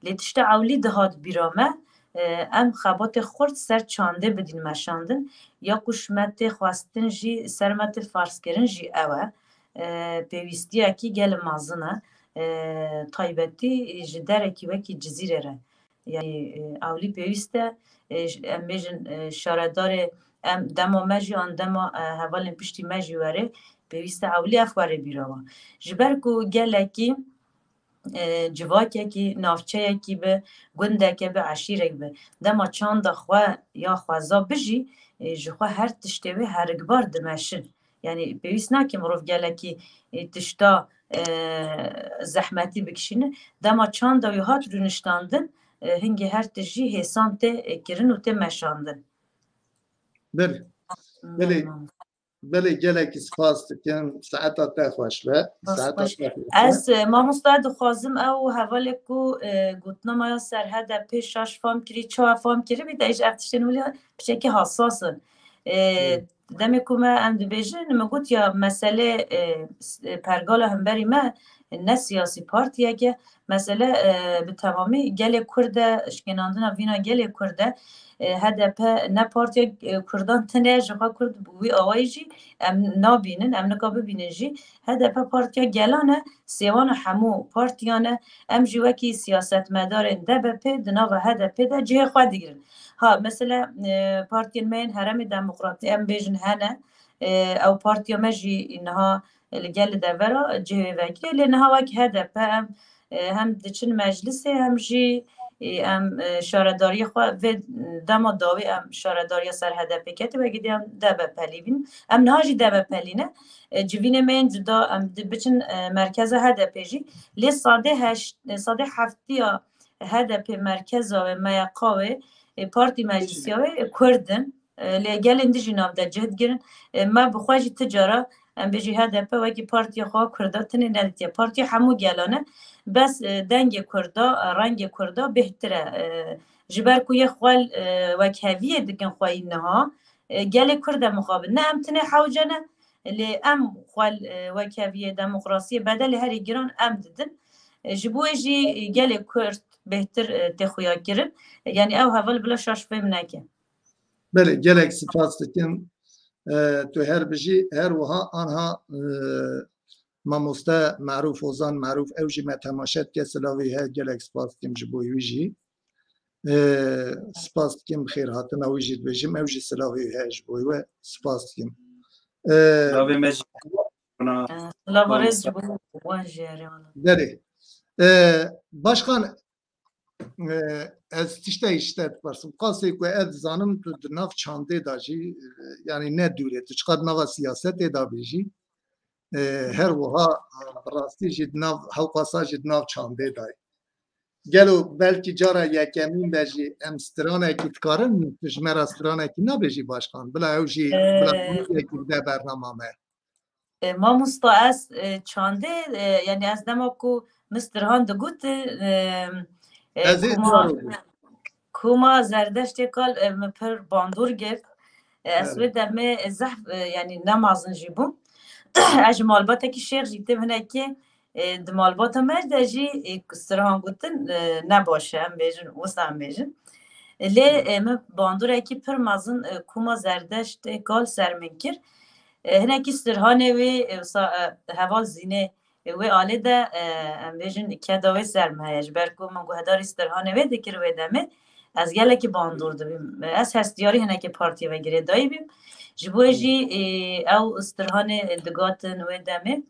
لی تشته اولی دهات بیرامه ام خبات خورد سر چانده بدین مشاندن یا کشمت خواستن جی سرمت فارس کرن جی اوه پیوستی اکی گل مازنه طایبتی جدرکی وکی جزیره ره یعنی اولی پیوسته ام بیجن شاردار ام دما مجی آن دما حوال پشتی مجی وره پیوسته اولی افواره بیراوا جبر کو گلکی جواکی کی نافچه کی به گنده که به عشیره به دما چاند خواه یا خوازا بجی جخوا هر تشتوی هر گبار دمشن یعنی پیوست ناکی مروف گلکی تشتا زحمتی بکشینه دما چاند و هات رونشتاندن هنگی هر تجی حسان ته کرن و ته مشاندن بله گلکی سپاس دکن ساعتا تا خوش به از ما مستعد خوازم او حواله کو گوتنا ما سرحد پیش شاش فام کری چه فام کری بیده ایش افتشتن ولی بچه که حساسن دمی که ما ام دبیجن مگوت یا مسئله پرگال هم بری ما نه سیاسی پارتیه که مسئله به تمامی گل کرد اشکناندن وینا گل کرد هدف نه پارتی کردان تنه جوها کرد وی آوایجی ام نابینن ام نکاب بینجی هدف پارتیا گلانه سیوان همو پارتیانه ام جوکی سیاست مدار دبپ دنا و هدف ده جه خود دیگرن ها مثلا پارتی من هرم دموکراتی ام بیجن هنه او پارتیا مجی اینها لگل دورا جه وکی لنها وک هدف هم دچن مجلسه هم جی ام شارداری خو و دما داوی ام شارداری سر هدف کتی و گیدیم دبه پلیبین ام نهاجی دبه پلینه جوین من جدا ام بچن مرکز هدف جی لی ساده هفتیا هدف مرکز و میقاوه پارتی مجلسی و کردن لگل اندیجی ناو در جهد گرن ما بخواجی تجاره ام بجی هدف و کی پارتی خواه کرداتنی ندیتیه پارتی همو گلانه بس دنگ کردا رنگ کردا بهتره جبر کوی خوال وکهویه دکن خواهی نها گل کرد مقابل نه ام تنه حوجنه لی ام خوال وکهویه دموکراسی بدل هری گران ام ددن جبوه جی گل کرد بهتر تخویا کرن یعنی او حوال بلا شاش فهم نکن بله گلک سپاس دکن تو هر بجی هر وها آنها ماموستا معروف وزان معروف اوجی ما تماشات که سلاوی ها گلک سپاس کم جبوی ویجی سپاس کم خیر هاتن اوجی بجیم اوجی سلاوی ها جبوی و سپاس کم سلاوی مجی لابارز جبوی واجه داره başkan ez tişte işte varsın qasay ku ez zanım tu nav çande da jî yani ne dure tu çıkar nava siyaset da bejî her wiha rastî jî nav hewqasa jî nav çande da gelo belki cara yekemîn de jî em stranekî dikarin tu ji me re stranekî nabêjî başkan bila ew jî bila yekî de bername me ما مستا از چانده یعنی از دما کو مسترهان دگوت کوما زردشت کال پر باندور گرد اسوی دمه زحف یعنی نمازن جیبون اجمال باتا کی شیخ جیته بنا که دمال باتا مجده جی استرهان گوتن نباشه هم بیجن وسط هم بیجن لی باندور اکی پر مازن کوما زردشت کال سرمن کر هناکی استرهانه وی هوا زینه و آله ده ام بیجن کداوی سرمایش برکو من گوهدار استرهانه وی دکر وی دمه از گله که باندور دبیم از هستیاری هناکی پارتی و گره دایی بیم جبوی جی او استرهانه دگاتن وی دمه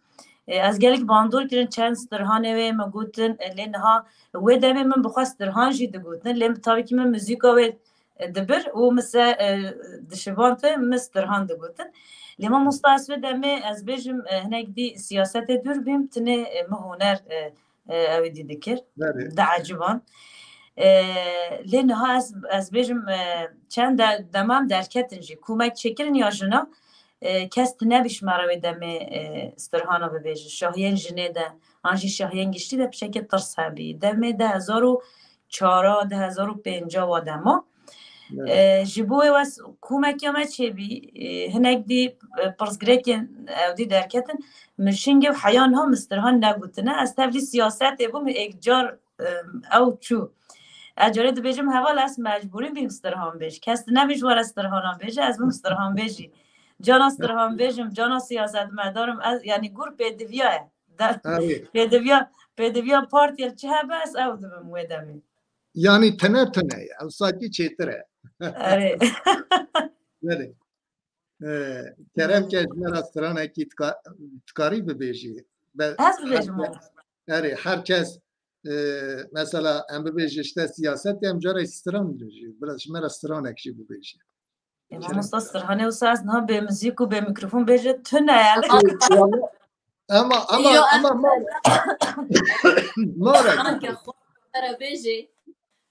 از گله که باندور کرن چند استرهانه وی مگوتن لینها وی دمه من بخوا استرهان جی دگوتن لین تاوی که من موزیکا وی دبر و مثل دشبان تو مسترهان دگوتن لما مستعصب دمه از بیجم هناك دي سياسات دور بيم تنه مهونر اويدي ذكر ده عجبان لانها از بیجم چند دمام درکتنجی کومک چکرن یا جنا کس نبیش مروی دمه استرهانا ببیج شاهین جنه ده آنجی شاهین گشتی ده بشکل ترسابی دمه 2004 2050 و دما جبوه واس کومک یا ما چه بی هنگ دی پرسگریکن او دی درکتن مشینگ و حیان ها مسترهان نگوتنه از تفلی سیاست بوم اکجار او چو اجاره دو بیجم حوال از مجبوریم بیم مسترهان بیج کس نبیش وار استرهانان بیجه از بیم مسترهان بیجی جانا استرهان بیجم جانا سیاست مدارم یعنی گور پیدویاه پیدویا پارتی چه بس او دو بمویدمی yani tene o sadece çetere evet Kerem Kejmer Astrana ki tkari bebeji yani herkes mesela em bebeji işte siyaset em cara istran bebeji biraz mer Astrana ki bebeji مستسترهانه و ساز نه به موزیک و به میکروفون بیجه تونه یعنی ama ما که خود بیجی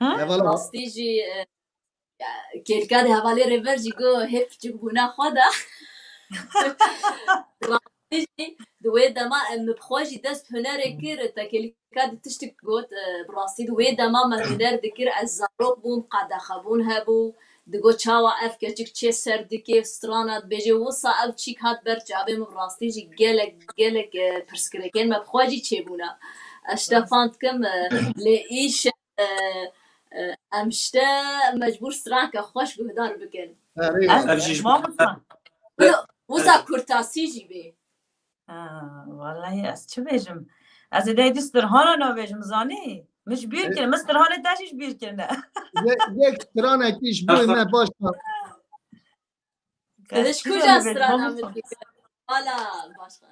راستی جی کلکا ده حوالی ریور جی گو هف جی بونا خدا راستی جی دوی دما مبخواجی دست هنر کر تا کلکا ده تشتک گوت براستی دوی دما من هنر دکر از زاروب بون قد خبون هبو دگو چاوا اف کچک چه سردکی سترانات بجه وصا او چیک هات برچابه مبراستی جی گلک پرسکرکین مبخواجی چه بونا اشتفاند کم لئیش امشته مجبور ستران که خوش گهدار بکن افجیش ما مثلا وصا کرتاسی جی بی والله از چه بیجم از ایده دسترهانا بیجم زانی مش بیر کنه مسترهانه تاشیش بیر کنه یک سترانکیش بوی من باش تدش کجا ستران آمد که والا باشخان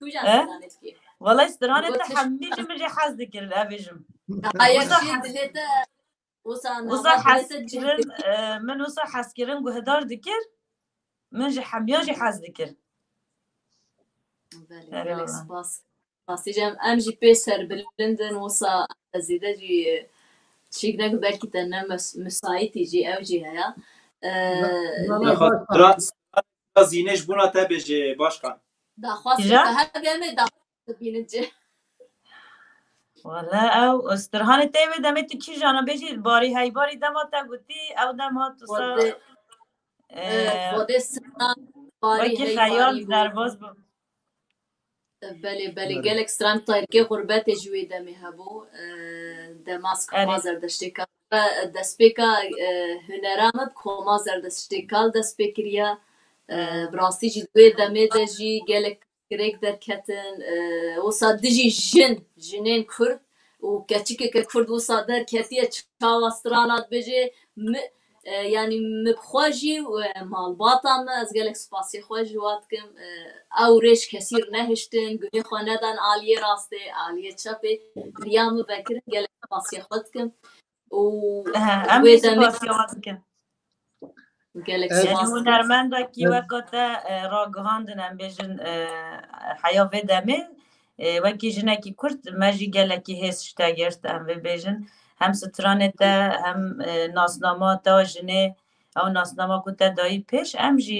کجا سترانت که والله استرهانه تا همیشه مجی حز دکرد بیجم هایر چی دلیتا وصا وصا حس کرن من وصا حس کرن گهدار دکر من جي حمياجي حاز ذكر بله سپاس پاسی جم ام جی پی سر بلندن وصا زیده جی چیک نک بلکی تنه مساعتی جی او جی هیا زینش بونا تا بجه باشکن دخواست که هر بیامه دخواست بینید جی والله او استرهانه تیوه دمت کی جانا بجی باری های باری دماتا گوتی او دمات وصا خوده سران باری وکی هی خیال باری در باز با بله گلک ستران تایرکی غربت جوی دمی هبو دماسک مازر دشتکال دسپیکا هنرامد کو مازر دشتکال دسپیکریا براستی جی دوی دمی دجی گلک گرک درکتن وصا دجی جنین کرد و کچیک که کرد وصا درکتیه چاوا سترانات بجی يعني مبخواجي ومالباطا از قالك سباسي خواجي واتكم او ريش كثير نهشتن قولي خواندان آلية راستي آلية تشابي ريام بكر قالك سباسي خواتكم و امي سباسي واتكم قالك يعني سباسي هنرمند وكي وقتا راقهاندن ام بيجن حياة دمي وكي جنكي كرت ماجي قالكي هيس شتاگرت ام بيجن هم سترانتا هم ناسناماتا جنه او ناسناما کتا دایی پیش هم جی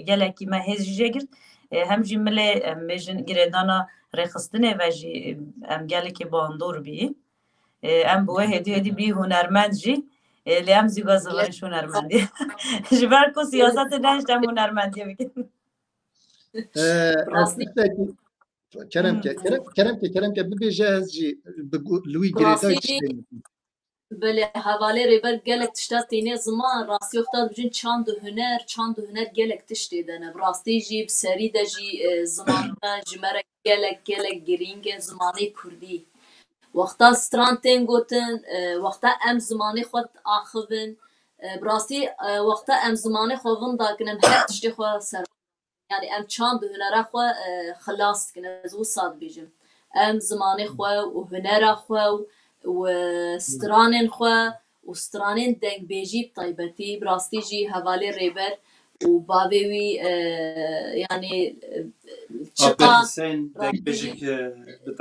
گلکی ما هیز جی گرد هم جی ملی میجن گریدانا رخصتنه و جی هم گلکی باندور بی هم بوه هدی بی هنرمند جی لی هم زیگا زوارش هنرمندی جبر کو سیاست داشت هم هنرمندی بکن کرم که ببیجه از جی لوی گریدای چی بله حواله ریبر گلک تشتا تینه زمان راستی افتاد بجن چاند و هنر گلک تشتی دنه براستی جی بسری ده جی زمان جمره گلک گرینگ زمانی کردی وقتا سترانتین گوتن وقتا ام زمانی خود آخوین براستی وقتا ام زمانی خوون داکنم هر تشتی خود سر يعني ام چاند و هنر خو خلاص کنه زو صاد بیجم ام زمانی خو و هنر خو وسترانين خوا وسترانين دنگ بيجي بطيبتي براستي جي هوالي ريبر وبابيوي يعني شقا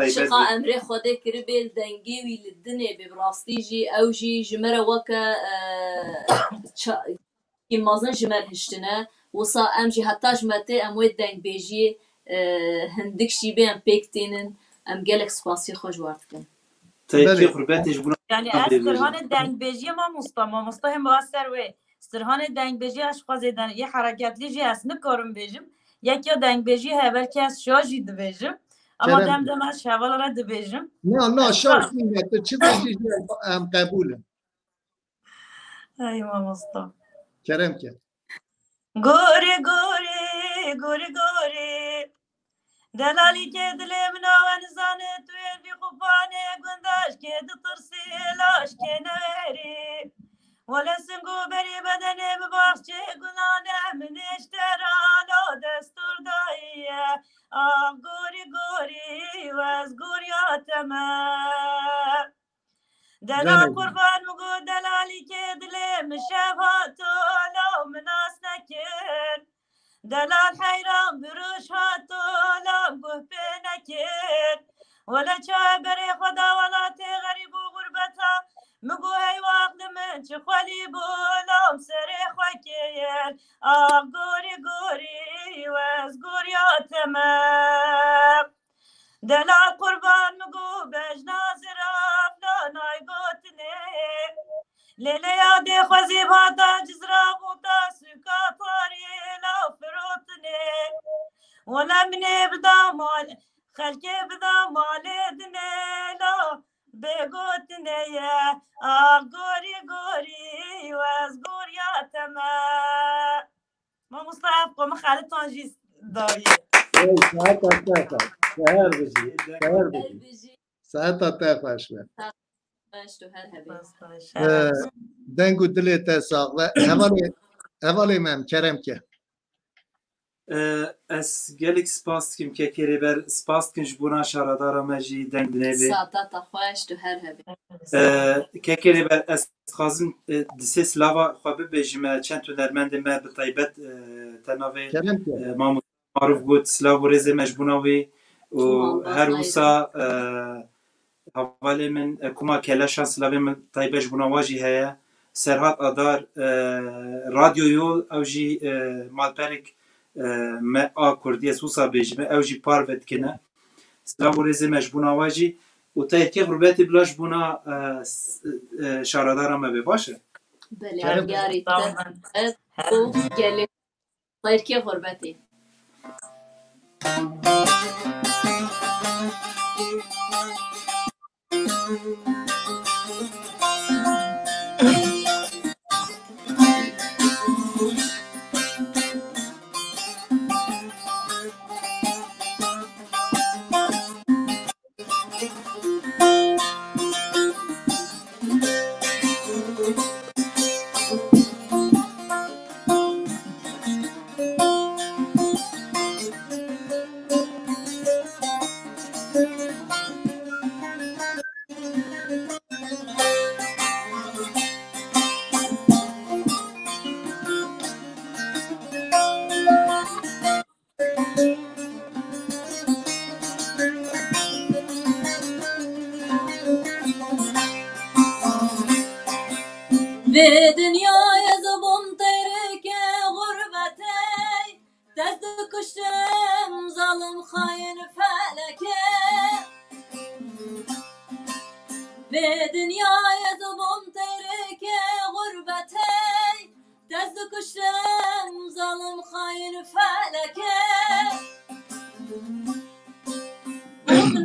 شقا امري خودي كربيل دنگيوي للدنيا ببراستي جي او جي جمرة وكا مازن جمر هشتنا وصا ام جي حتى جمتي اموي دنگ بيجي هندك شي بي ام بيكتينن ام جالك سباسي خوش وارتكن تایکی غربتش بونا يعني استرهان دنگ بيجي ما مستهم مؤثر و استرهان دنگ بيجي اشخاص زدن یه حرکت لیجی است نکارم بیجم یکی دنگ بيجي ها بلکه از شاجی دو بیجم اما دم از شوال را دو بیجم نه شاج نمیاد تو چی بگی ام قبوله ای ما مستم کرم که گوری دلالی که دلم نوان زانه توی بی خوبانه گنداش که دو ترسی لاش که نوری ولی سنگو بری بدنه بباخچه گنانه من اشتران و دستور داییه گوری و از گوریاتمه دلال قربان مگو دلالی که دلم شبهاتو لو مناس نکن دلال حيران بروش هاتو لام قهبه نكر ولا شابري خدا ولا تغريب وغربتها مقو هاي واقد من شخولي بولام سري خوكير قوري وازقور يا تمام دلال قربان مقو بجنا زراب لا ناي قوتني ليلة يا دي خوزي باتا جزراب بلکه بدا مالی دنیلا بگوت نیه آه گوری گوری و از گوریاتم ما مصطفى قوم خالد تانجيز داریه ساعت تا شهر بجی شهر بجی ساعت تا خوش به باش تو هر هبه دنگ و دلت ساقه اولی من کرم که از گلک سپاس کم که کری بر سپاس کنش بونا شارادارا مجی دنگ دنیبه ساعت تا خوش تو هر هبه که کری بر از خازم دسه سلاوا خوابه بجیم چند تو نرمند ما به طیبت تناوه کرم که ما معروف بود سلاو و رزه مجبوناوی و هر وسا حوالی من کما کلاشان سلاوی من طیبه جبوناواجی هیا سرهات آدار رادیو یول او جی مالپرک ما کردی سوسا بیجمه او جی پاروت کنه سلاو و رزه مجبوناواجی و تایکی غربتی بلاش بونا شارادارا ما باشه بله یاری تو گلی خیر که غربتی به دنیای زبون تیرک غربتی دست کشتم ظالم خاین فلکه به دنیای زبون تیرک غربتی دست کشتم ظالم خاین فلکه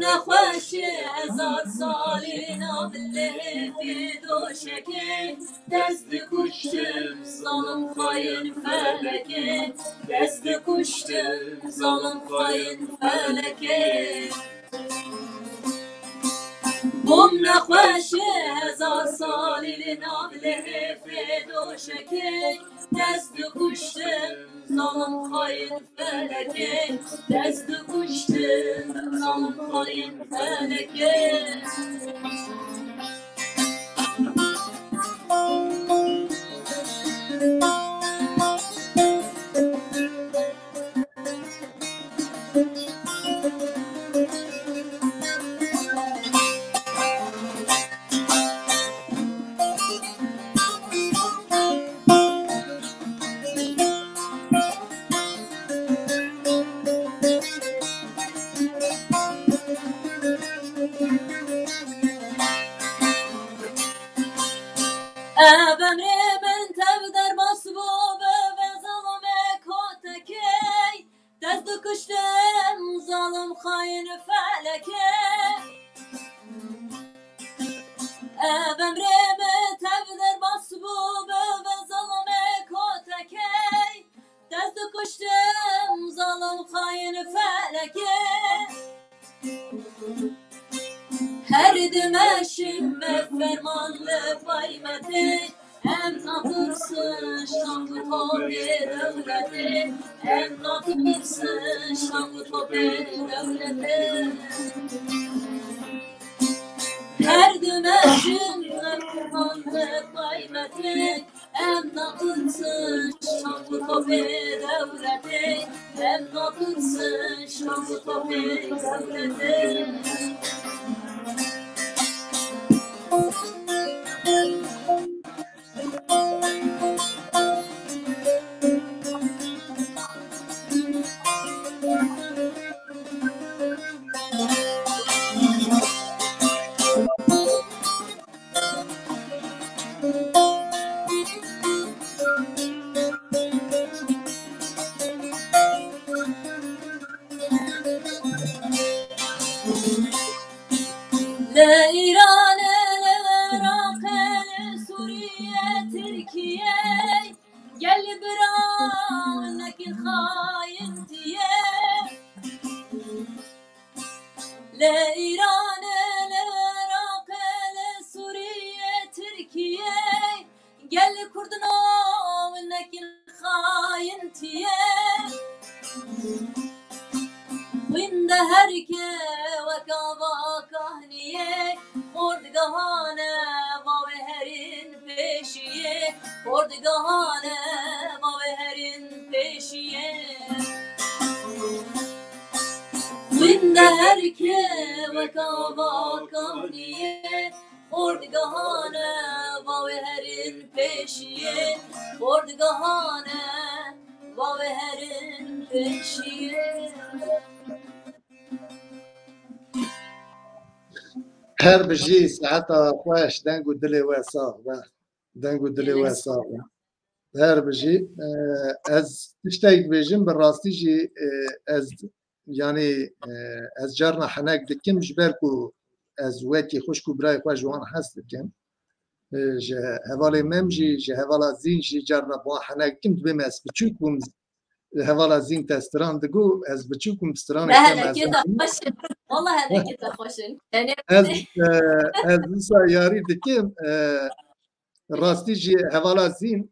نخوش هزار سالی نابله فی دوشکی دست کشتم ظالم خاین فلکه دست کشتم ظالم خاین فلکه بوم نخوش هزار سالی نابله فی دوشکی دست کشتم ظالم خاین فلکه دست کشتم ظالم خاین فلکه بمره من تب در باسبوب و ظلم کتکی دست کشتم ظالم خاین فلکه بمره من تب در باسبوب و ظلم کتکی دست کشتم ظالم خاین فلکه هر دمشم فرمان لقایمته هم ناترسن شام توبه دولته هم ناترسن شام توبه دولته هر دمشم فرمان لقایمته هم ناترسن شام توبه دولته هم ناترسن شام توبه دولته گل بران نکن خاین تیه لإيران لعراق لسوريا تركيا قال كردنا منك الخاين تيه وين دهرك وكابا كهنيه خردقهانه باوهرين بيشيه خردقهانه باوهرين بيشيه وين دهرك وكابا كهنيه خردقهانه باوهرين بيشيه خردقهانه باوهرين بيشيه هر بجی ساعتا خوش دنگو دلی واساق دنگو دلی واساق هر بجی از تشتاق بيجم بالراستي جي از يعني از جارنا حناك دكم جبالكو از وقتی خوشكو براي خواه جوان حس دكم جه هوالي ممجي جه هوالا زين جي جارنا بوان حناك كم دبيم از بچوكم هوالا زين تستران دقو از بچوكم تستران هذا كده خوشن والله هذا كده خوشن يعني از سياري دكم راستی جی هوالا زین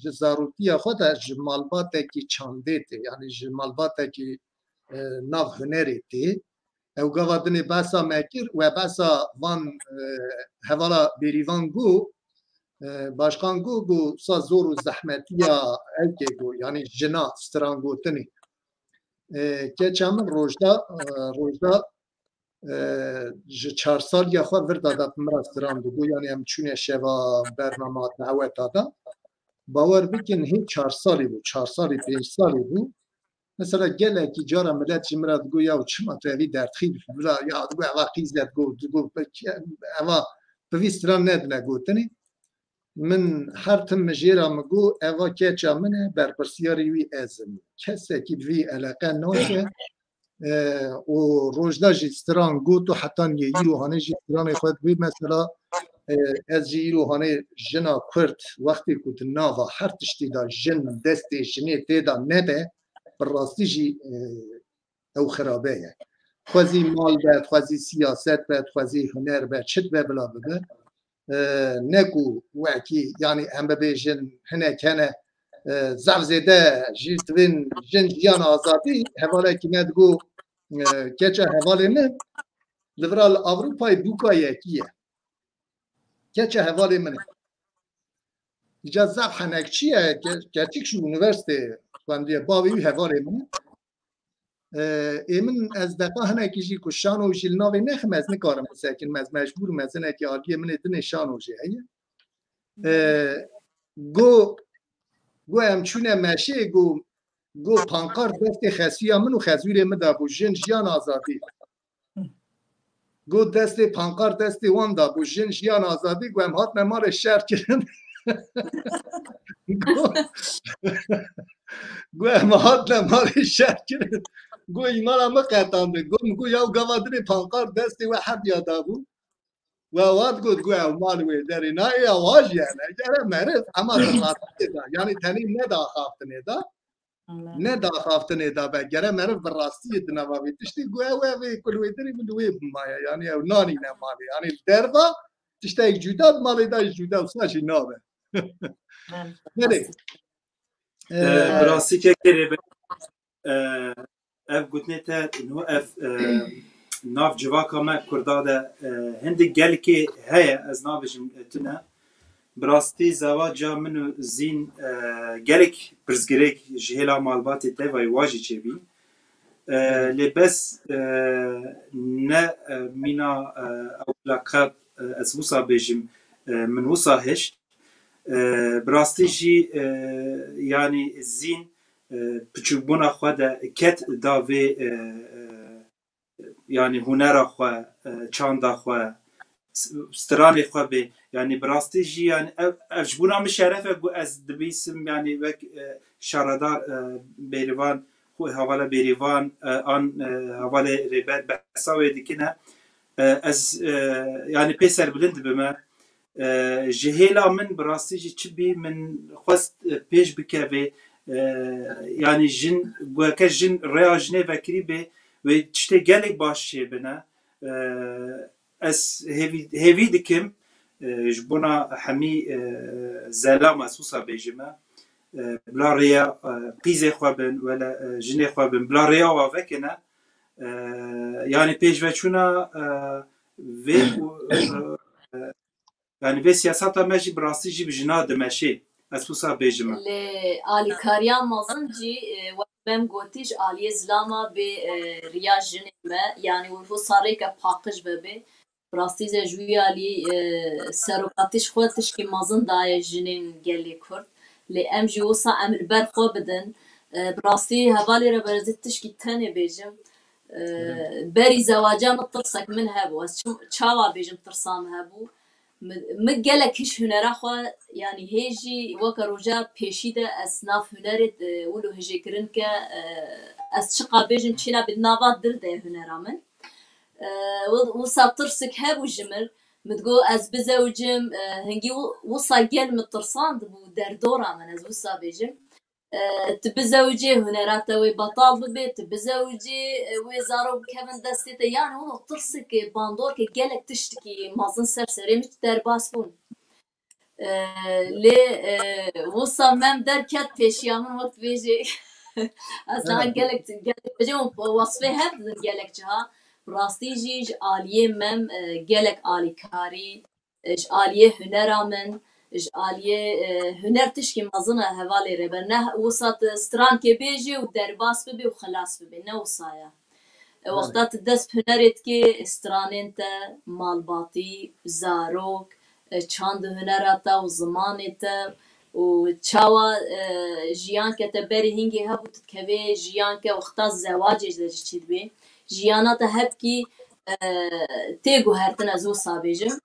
جزاروتی خود جمالبات کی چانده تی یعنی جمالبات کی ناف هنری تی او گوادنی باسا مکر و باسا وان هوالا بریوان گو باشقان گو سا زور و زحمتیا الکی گو یعنی جنا سترانگو تنی که چامن روجدا ج 4 سال یا خود ورد دادم مرستران بگو یعنی هم چونه شوا برنامه دعوت دادم باور بکن هیچ 4 سالی بود 4 سالی 5 سالی بود مثلا گله کی جارا ملت جمرات گو یا چما توی در خیل بلا یا دو واقعیت گو اما بویستران ند نگوتنی من هر تم مجیرا مگو اوا که چامنه بر پرسیاری وی ازم کسی کی وی علاقه نوشه و روزدا جستران گوتو حتی نیرو هنه جستران خود بی مثلا از جیرو هنه جنا کرد وقتی کت ناوا هر تشتی دا جن دست جنی تیدا نبه براستی جی او خرابه خوزی مال بد خوزی سیاست بد خوزی هنر بد چت به بلا بده نگو وکی یعنی هم ببیجن هنه کنه زفزده جیتوین جن جیان آزادی حواله که ندگو کچه حواله من لبرال اوروپای دوکا یکیه کچه حواله منه ایجا زف حنک چیه کچیک شو اونیورسیته خواندیه باوی حواله منه ایمن از دقا هنکی جی که شانو جیل ناوی نخم از نکارم ساکن از مجبور مزنه که آلیه منه دن شانو جی گو هم چونه مشه گو پانکار دست خسیه منو خزویر مده بو جن جیان آزادی گو دست پانکار دست وان دا بو جن جیان آزادی گو هم هات نمار شهر کرن گو هم هات نمار شهر کرن گو ایمان همه قطانده گو یاو گوادر پانکار دستی و حد یادا بو و واد گو هم مالوی داری نا ای آواج یعنی اگر مرز اما درخواست دا یعنی تنی ندا خوافتنه دا ندا خوافتنه دا بگره مرز براستی دنواوی تشتی گو اوی کلوی داری ملوی بمایا یعنی او نانی نمالی یعنی دروا تشتی ایک جودا مالی دا جودا ساشی نابه نده براستی که کره اف گوتنه تا نو اف ناف جواکا ما کرداده هندی گل که هیا از نافشم تونه براستی زواجا منو زین گلک پرزگرک جهلا مالباتی تاوی واجی چه بی لبس نه مینا اولاقات از وصا بیجم من وصا هشت براستی جی یعنی زین پچوبونا خواده کت داوی یعنی هنر خوا چاندا خوا سترانی خوا به یعنی براستی جی یعنی افجبونا مشرفه گو از دبیسم یعنی وک شاردار بیروان خو حواله بیروان آن حواله ریبت بحثاوی دیکنه از یعنی پیسر بلند بما جهیلا من براستی جی چی بی من خواست پیش بکوه yani jin bu ke jin reajne vekri be ve işte gelek başşe bina es hevi dikim buna hemi zelama susa bejime bla reya qize xwabin vela jine xwabin bla reya wa vekine yani pejveçuna ve yani ve siyasata meji brasti jib jina demeşe اسوسا بیجم لی آلیکاریا مازن جی و بهم گوتیش آلیه زلاما به ریاج جنمه یعنی و ساری که پاکش ببه راستی زجوی آلی سروقاتش خودش که مازن دای جنین گلی کرد لی ام جوسا امر بر خو بدن براستی هوالی را برزتش کی تنه بیجم بری زواجا مترسک من هبو چاوا بیجم ترسام هبو مگله کش هنره خو یعنی هیچی وقت روزا پیشیده اسناف هنرت ولو هجی کرن که از چقا بیشم چینا بدنواد درده هنرامن و سابترسک هبو جمر متقو از بزوجم هنگی وصا گل مترساند بو در دورا من از وصا بیشم تبزوجي هنرات وي بطال ببيت تبزوجي وي زارو كمان دستيته يعني هو ترسك باندور كي جالك تشتكي مازن سرسري مش در باسبون لي وصل مم در كات بيشيا من وقت بيجي اصلا جالك بيجي وصفه هبد جالك جها راستي جيج آليه مم جالك آلي كاري اج آليه هنرامن اج آلیه هنر تشکی مازنه هوالی ربر نه وسط ستران که بیجی و درباس ببی و خلاص ببی نه وصایا وقتات دست هنرت که استرانین تا مالباتی زاروک چاند هنراتا و زمانتا و چاوا جیان که تا بری هنگی هبو تتکوی جیان که وقتا زواجش درش چید بی جیانا تا هب کی تیگو هرتن از وصا بیجم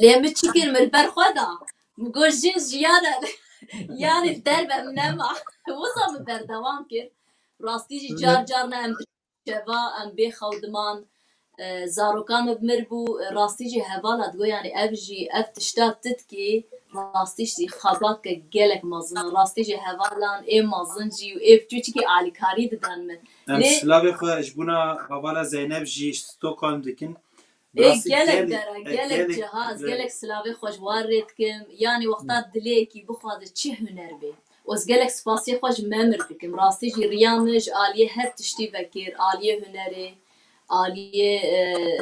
لیمت چکر ملبر خدا مگوش جنس جیانه yani derbem nema وصا من بردوام کرد راستی جی جار جار نه ام شوا ام بی خودمان زاروکان بمر بو راستی جی هوالا دگو yani ev jی ev tiştat titki rastî jî xebat ke gelek mezin rastî jî hevalan ê mezin jî û ev çûçikî alîkarî didin min em silavê xwe ji bûna hevala Zeynep jî Stockholm dikin gelek dera gelek cihaz gelek silavê xweşwar rê dikim yani wexta dilekî bixwaze çi huner bê oz gelek spasiyê xwe ji me mir dikim rastî jî riya min ji aliyê her tiştî vekir aliyê hunerê aliyê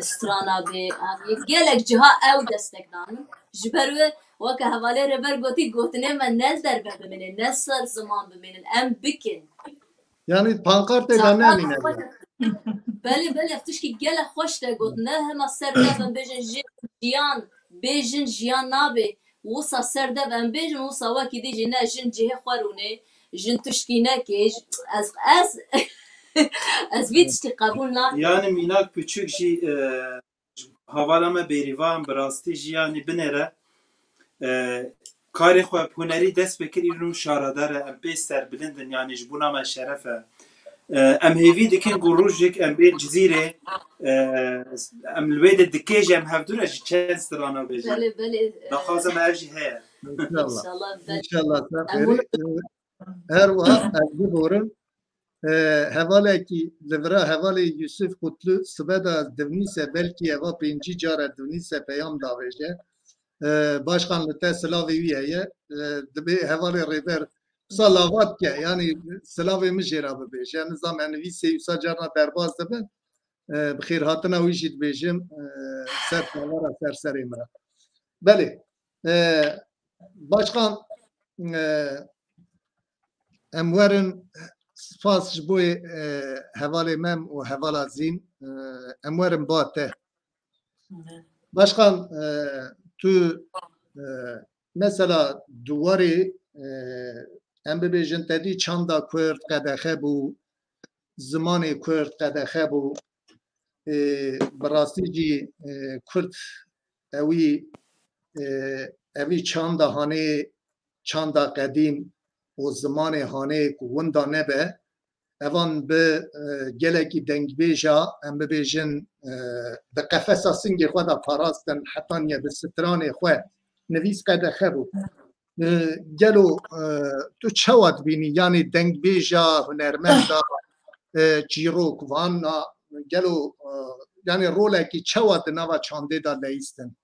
strana bê aliyê gelek ciha ew destek danin ji ber wê weke hevalê rêber gotî gotinê me ne derbe bimînin ne ser ziman bimînin em bikin yani pankartê de nemîne بله بله افتشکی گله خوش ده گفت نه همه سر دفن بیجن جیان بیجن جیان نابه وصا سر دفن بیجن وصا وکی دیجی نه جن جه خورونه جن تشکی نکیج از ویتشتی قبول نه yani minak küçük jî havalame bêrîvan bi rastî jî yani binêre karê xwe hunerî dest bi kirîn û şaradar e em pê serbilindin yani ji bûna me şeref e em hêvî dikin ku rojek em bên cizîrê em li wê de dikêje em hevdûre ji çend strana bêjin بله بله daxwazim ev jî heye İnşallah her vaxt ez biborim hevalekî li vira hevalê Yusuf Kutlu sibeda divnîse belkî eva pêncî cara divnîse peyam davêje başkan li te silavê wî heye dibê hevalê rêber salavat ke yani silavê min jê ra bibêje nizam enivîsê wisa carna derbas dibin bi xêrhatina wî jî dibêjim ser tavara serserê min re belê başkan em werin spas ji bo hevalê mem û hevala zîn em werin ba te başkan tu mesela duwarê em bibêjin tedî çanda Kurd qedexe bû zimanê Kurd qedexe bû bi rastî jî Kurd evî çanda hanê çanda qedîm û zimanê hanê ku winda nebe evan bi gelekî dengbêja em bibêjin bi qefesa singê xwe de parastin hetaniye bi stranê xwe نویس قد خبو گلو تو چواد بینی یعنی دنگ بیجا هنرمندا چیروک وانا گلو یعنی رولکی چواد نوا چانده دا لیستن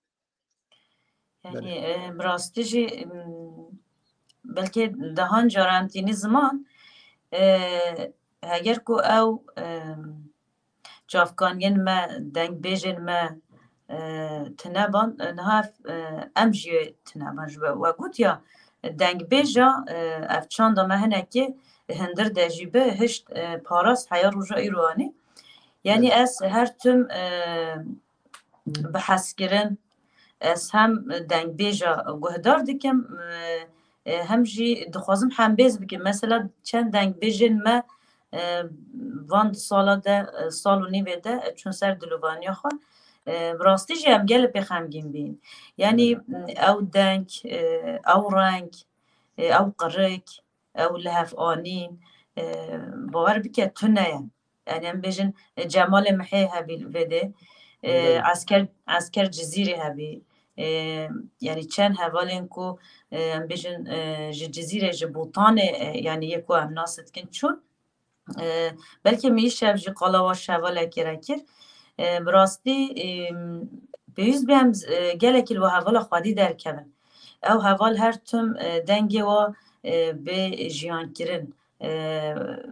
یعنی براستی جی بلکه دهان جارمتینی زمان اگر کو او جافکانین ما دنگ بیجن ما تنبان نهاف امجی تنبان و گوت یا دنگ بیجا افچان دا مهنه که هندر دجیبه هشت پاراست حیا روژا ایروانی یعنی از هر تم بحث کرن از هم دنگ بیجا گهدار دکم هم جی دخوازم هم بیز بکن مثلا چند دنگ بیجن ما وان سالا ده سالو نیوه ده چون سر دلوبانیا خواه براستی جی هم گل بخمگین بین یعنی او دنگ او رنگ او قرک او لحف آنین باور بکه تونه یعنی هم بیجن جمال محی هبی وده عسکر جزیره هبی یعنی چند حوالین کو بیشن جزیره جبوطان یعنی یکو هم ناست کن چون بلکه میشه جی قلاوا شواله کرکر براستی بیوز بیم گلکل و حوال خودی در کبن او حوال هر تم دنگی و به جیان کرن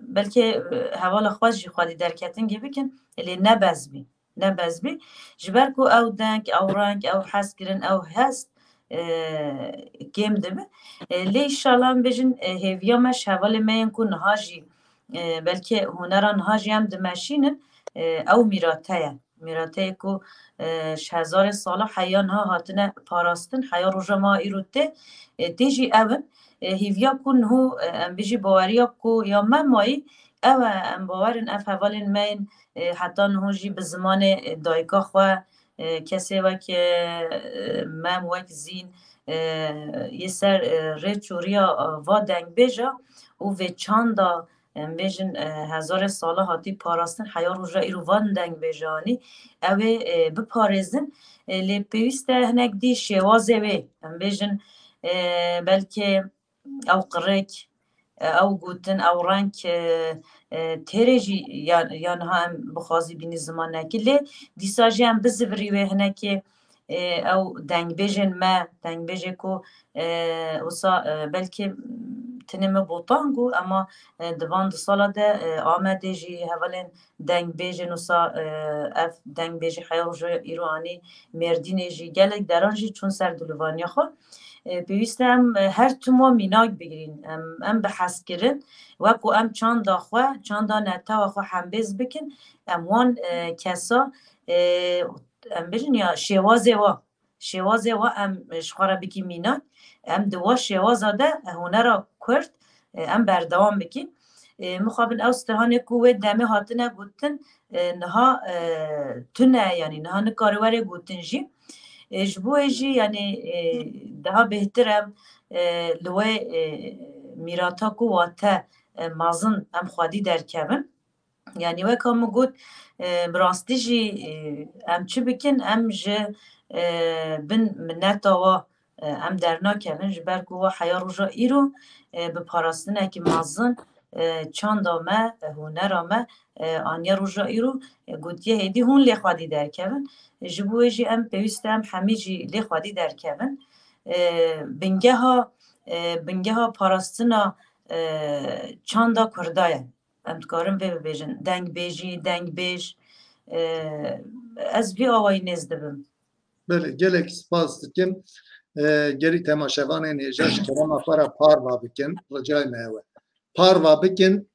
بلکه حوال خودی در کتن گی بکن الی نبز بی جبر کو او دنگ او رنگ او حس کرن او هست گیم دبه لی شالان بجن هیویا مش حوال مین کو نهاجی بلکه هنران نهاجی هم دمشینن او میراته کو 1000 ساله حیان ها هاتنه پاراستن حیا روژا ما ایروته تیجی اون هیویا کن هو ام بجی باوریا کو یا ممایی او ام باورن اف حوالن مین حتی نهوجی به زمان دایکا خواه کسی وک مم وک زین یه سر ریچوریا و دنگ بیجا و به چاندا بیجن 1000 ساله هاتی پاراستن حیا روژا ایرو وان دنگ بیجانی اوه بپارزن لی پیوسته هنک دی شوازه وی بیجن بلکه او قرک او گوتن او رنگ تیرجی یعنی هم بخوازی بینی زمان نکلی دیساجی هم بزبری و هنکی او دنگ بیجن ما دنگ بیجه کو اوسا بلکه تنم بوتانگو اما دوان دو سالا ده آمده جی هولین دنگ بیجن اوسا اف دنگ بیجه حیار جو ایرانی مردینه جی گلک دران جی چون سر دلوانی خود بیویسته هم هر توما میناک بگیرین ام بحث کرن وکو ام چاندا خواه چاندا نتا و خواه هم بیز بکن ام وان کسا ام بجن یا شوازه و ام شخواره بکی میناک ام دوا شوازه ده هنرا کرد ام بردوام بکن مخابن او ستهانه کوه دمه هاتنه گوتن نها تونه یعنی نها نکارواره گوتن جی جبوه جی یعنی daha بهترم لوه میراتا کو واته مازن ام خودی درکبن یعنی وکم گوت براستی جی ام چی بکن ام جه بن منتا و ام درنا کبن جبر کو حیا روژا ایرو به پاراستنه که مازن چاندامه هنرامه آنیا روژا ایرو گوتیه هیدی هون لی خودی درکبن جبوه جی ام پیوسته ام همی جی لی خودی درکبن بنگه ها پاراستنا چاندا کردایه ام تکارم ببیجن دنگ بیجی دنگ بیج از بی آوایی نزده بم بله گلک سپاس دکم گری تماشاوان نیجاش کرم افرا پاروا بکن رجای میوه پاروا بکن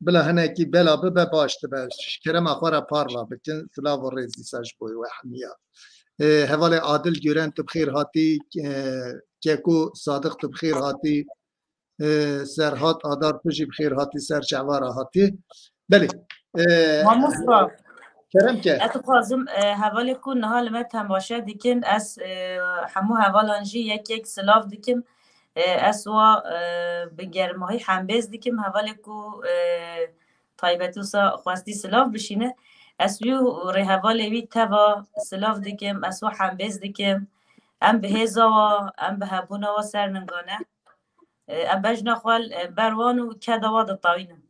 بلا هنکی بلا ببه باشته باش کرم افرا پاروا بکن سلاو و ریزی ساش بوی و حمیا حوال عادل گیرن تو بخیر هاتی کیکو صادق تو بخیر هاتی سرهات آدار پشی بخیر هاتی سر شعوار هاتی بله ماموستا کرم که اتخوازم حوالی کن نها لما تماشا دیکن از همو حوالانجی یک سلاف دیکم از و به گرماهی همبیز دیکم حوالی کو طایبتوسا خواستی سلاف بشینه اسویو ریحوالی وی توا سلاف دکم اسو حنبیز دکم ام به هزاوا ام به هبونا و سرنگانه ام بجنا خوال بروانو کدواد طاوینم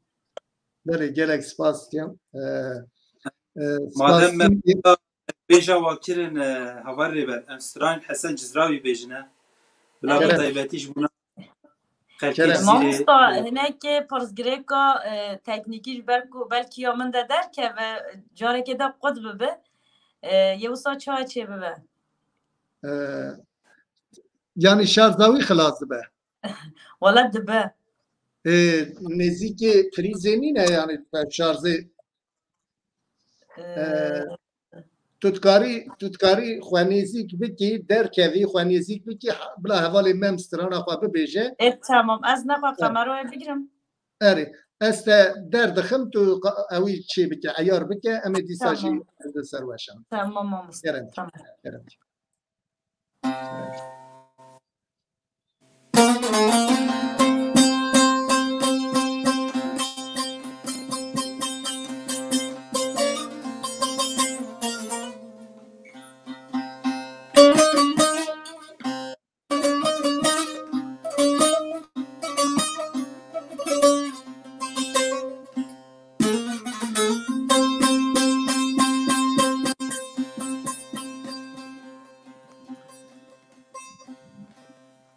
بله گلک سپاس کم مادم بیجا واکرین هوار ریبر امستران حسن جزراوی بیجنه بلا کرم. طیبتیش بونا کرم. خلکی ما زیره مستا هناك پرسگریکا تکنیکیش بلکی یا من ده در که و جاره که ده قد ببه یه وسا چای چه ببه یعنی شارزاوی خلاص به ولا دبه نزدیک پریزنی نه یعنی شارزه توتکاری خوانیزیک بکی در کوی خوانیزیک بکی بلا حوالی ممستران اخوا ببیجه تمام از نخوا قمرو بگیرم اره است در دخم تو اوی چی بکی عیار بکی اما دیساجی تمام. سر وشم تمام ما مستا کرم. تمام کرم.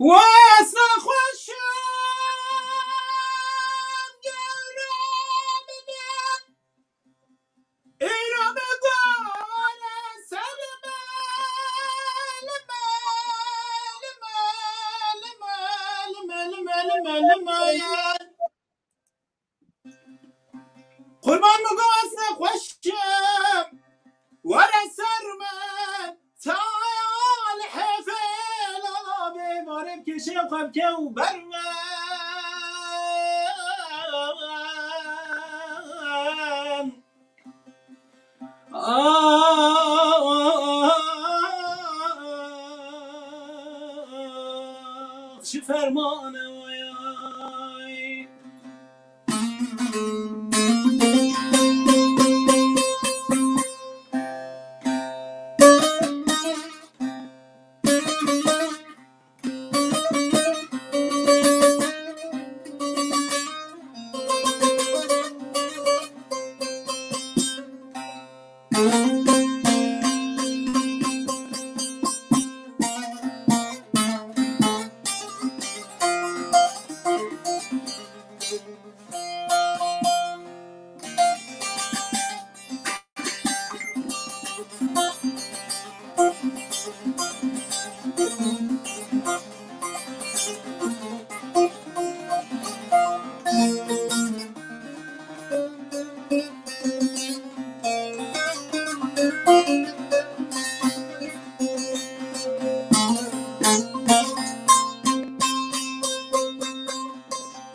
واسه خوشم ایران داره سلم قربان مگو واسه خوشم ورا سرمن تعال حفل الله بمارم کشم خب که او برمن چه فرمانه وای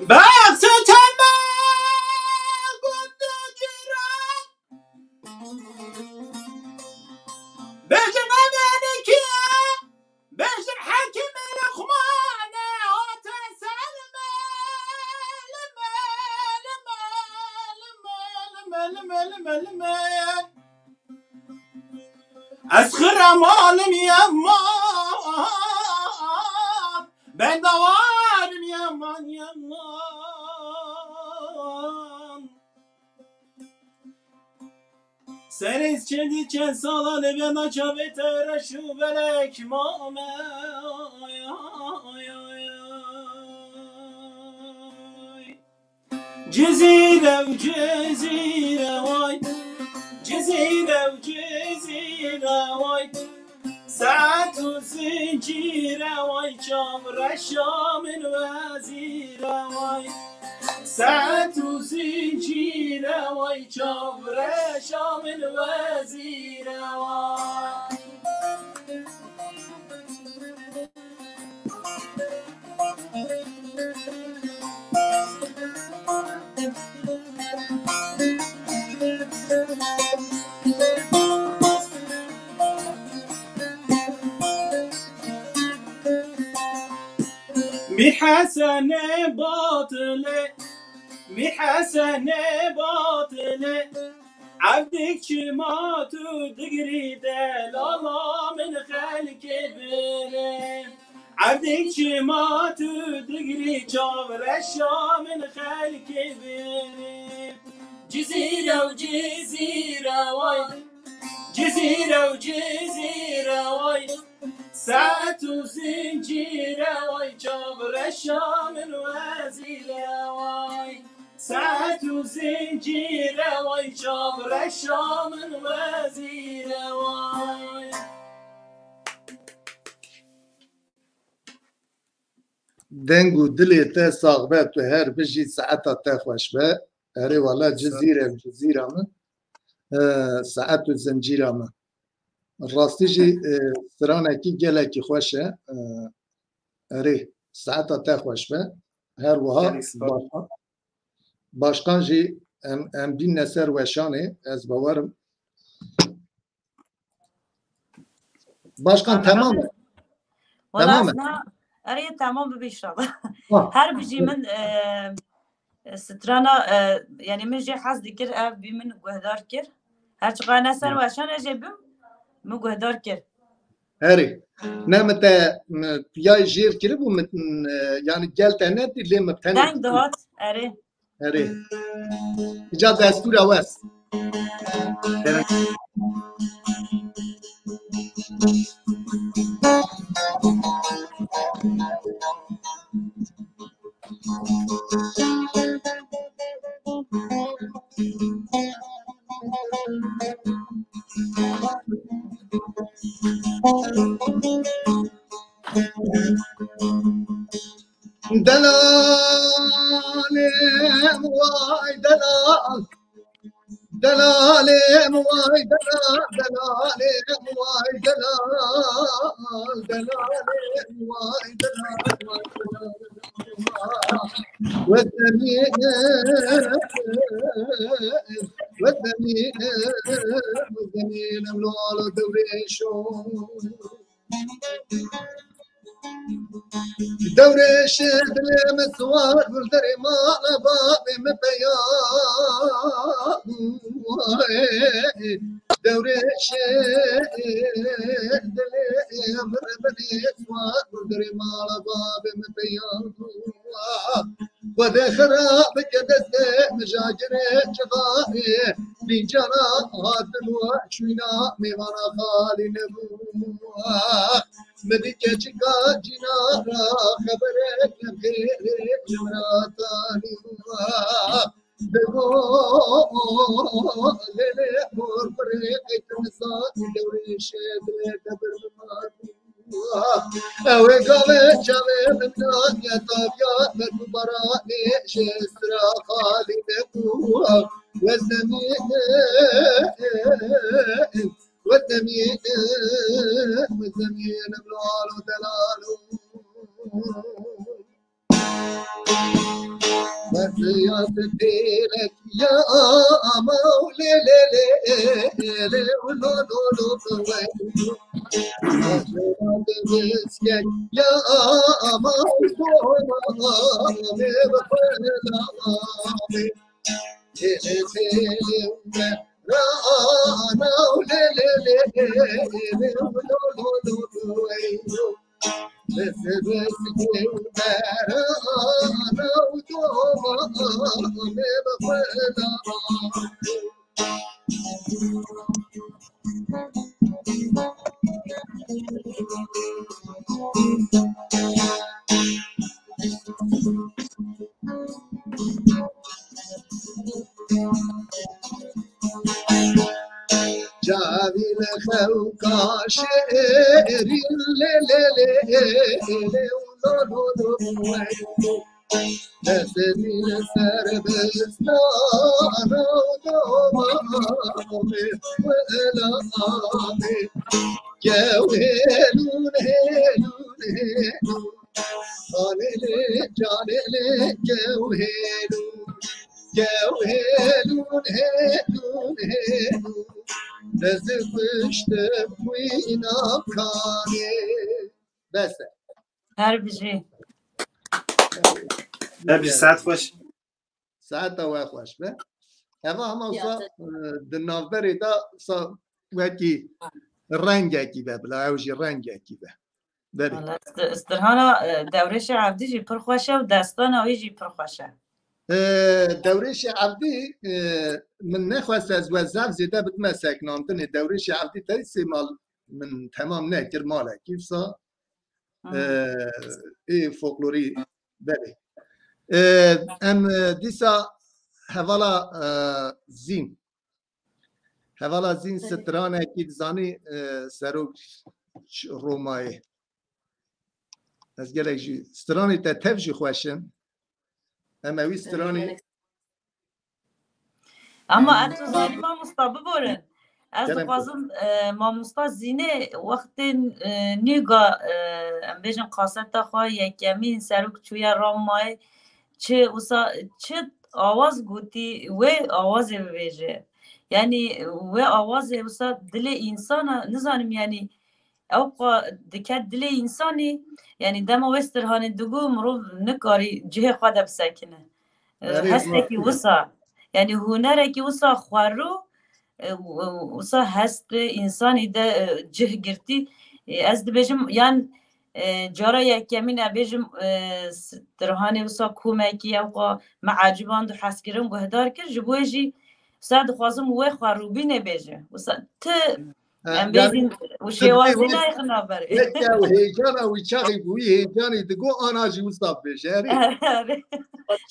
بخت تمام گنده جرم بجن امینی که بجن حکم لقمانه آتا سلمه لما از خرم عالم یمان ben davarım yaman yaman sen içedi çen salane ben aça betere şu belek mame ay ay ay ay Cezire vay Cezire vay ساعت زنجیر وای چام رشامن وزیر وای ساعت زنجیر وای چام رشامن وزیر وای محسن باطله عبدك ما تدقري دلالا من خلق بره عبدك ما تدقري جابر الشام من خلق بره جزيرة وجزيرة واي جزيرة وجزيرة واي ساعة وزنجيرة واي جابر الشام الوزيرة واي ساعة وزنجيرة واي جابر الشام الوزيرة واي دنگو دلی تا ساغبه تو هر بجی ساعتا تا خوش به اره والا جزیره من ساعت و زنجیره من راستی جی سرانه کی گله کی خوشه اره ساعتا تا خوش به هر وها باشقان جی ام بین نسر وشانه از باورم باشقان تمامه والله اري تمام ببيشرب هر بيجي من سترانا يعني من جي حظ كر بي من قهدار كر هر چقا نسر واشان اجيبم من قهدار كر هري نعم يا جير كربو متن يعني قالت انا اللي مبتني دنگ دهات اري هري جا دستور اواس دلال واي دلال دلال واي دلال دلال واي دلال دلال واي دلال والدمير والدمير والدمير ملول دوريشو دوري شد المسوار والدري ما بابي مبيان دوري شد المسوار والدري ما بابي مبيان ودخرابك دسته مجاجره جغاري لجرا هاتن وحشونا ميوانا خالي نبوه مديكة جيكا جنارا خبرك نخيرك جمراتاني دغو ليلي مور فريق تنسات دوري شد لكبر ماتي اوي قوي جاوي منان يا طاقيا مدبراني شسرا خالي نبوه والزمين والدمين والدمين بلال ودلال مرضيات دينك يا مولي ليلي ليلي ولو لو لو مرضيات مسكك يا مولي بفلامي ليلي رانا وليلي بس رانا ودوما بفلا جابي لخوكا شيري ليلي ولو نسني نسر بسنانا ودومامي وإلامي يا ويلون هيلون هيلون خالي جاني يا ويلون يا ويلون هيلون هيلون نزفش تبوينا بكاني بس هر بيجي هر بيجي ساعت خوش ساعت و خوش به اما همه یا سا ت- دنافبری دا سا وکی رنگکی به بلا اوجی رنگکی به بری والله استرهانا دورش عبدی جی پر خوشه و دستان اوی جی پر خوشه دورش عبدی من نخواست از وزاف زیده بدم سکناندن دورش عبدی تایی سی مال من تمام نکر ماله کیفسا ای فولکلوری بله ام دیسا هوالا زین هوالا زین سترانه کی زانی سروک رومای از گلک جی سترانی تا تفجی خوشم اما وی سترانی اما اتو زانی ما مستابه بورن از کرم دخوازم ما مستا زینه وقت نیگا ام بیجن قاسد خواه یکیمین سروک چوی رام مای چه آواز گوتی و آواز ببیجه یعنی و آواز وسا دل انسان نزانم یعنی او دکت دل انسانی یعنی دم وسترهان دگو مرو نکاری جه خود بسکنه هسته کی وسا یعنی هنره کی وسا خوارو وسا هست انسانی ده جه گرتی از دبیجم یعنی جارا یکیمین ابیجم درهانی وسا کومکی او معجبان دو حسکرم گهدار کر جبوی جی ساد خوازم و خواروبی نبیجه وسا ام بیزین و شوازی نه خنابره یکی او هیجان او چاقی بوی هیجانی دگو آنا جی وستاب بشاری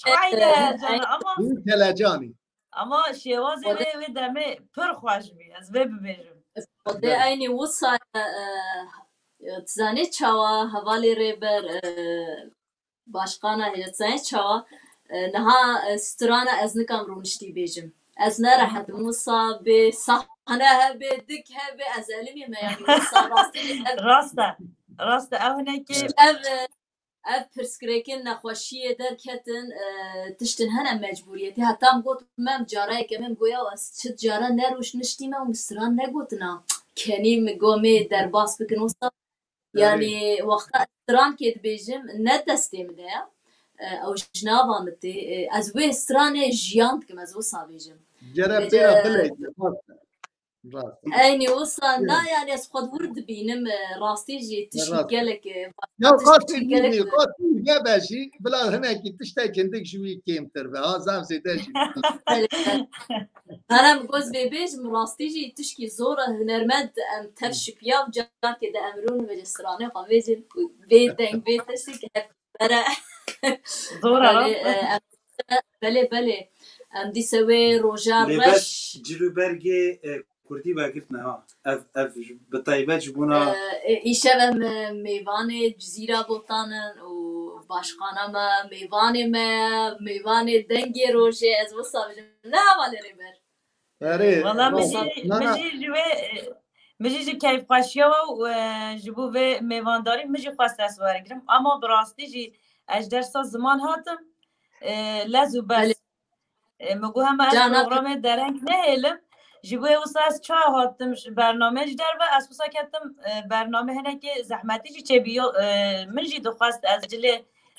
شوایده جانا بوی تلجانی اما شوازی خود و دمه پر خوش بی از وی ببیجم خود اینی وصا تزانی چاوا حوالی ریبر باشقانا هیتزانی چاوا نها سترانا از نکم رونشتی بیجم از نرحت موسا به صحنه به دک به از علمی ما یعنی وصا راستی راسته اوه که ev pirsgirêkên nexweşiyê derketin tiştên hene mecburiyetî heta em got mem carayeke min goya ez çi cara neroş niştî me û mistiran negotina kenî min gomê derbas bikin wisa yani wexta stiran kê dibêjim ne destê min de ya ew ji nava min tê ez wê stiranê jiyan dikim ez wisa bêjim جرب تیرا بله aynî wisa na yani ez xwe wir dibînim rastî jî tiştî gelek یا قاطی می‌بینی قاطی نباشی بلا هنکی تشتا کندک شوی کمتر به آزم زیده شی Herem goz vê bêjim rastî jî tişkî zor e hunermend em tev şipiyav carkê de emrûn ve stranê xwe vêjin vê deng vê tiştî hep bere belê belê em dîse wê roja reş جلوبرگê Kurdî vegirtine ha ev bi taybet ji bûna îşev em mêvanê cizîra botanin û başxana me mêvanê me mêvanê dengê rojê ez wisa bijim ne hevalê rêber والله مجی جی کیف خوشیا و جبو و میوانداری مجی خواست اسواره گرم اما براستی جی اجدر سا زمان هاتم لزو بس مگو همه از پروگرام درنگ نه هلم جبو واسه از چه هاتم برنامه جدر و اساسا کتم برنامه هنه که زحمتی جی چه بیو من جی دخواست از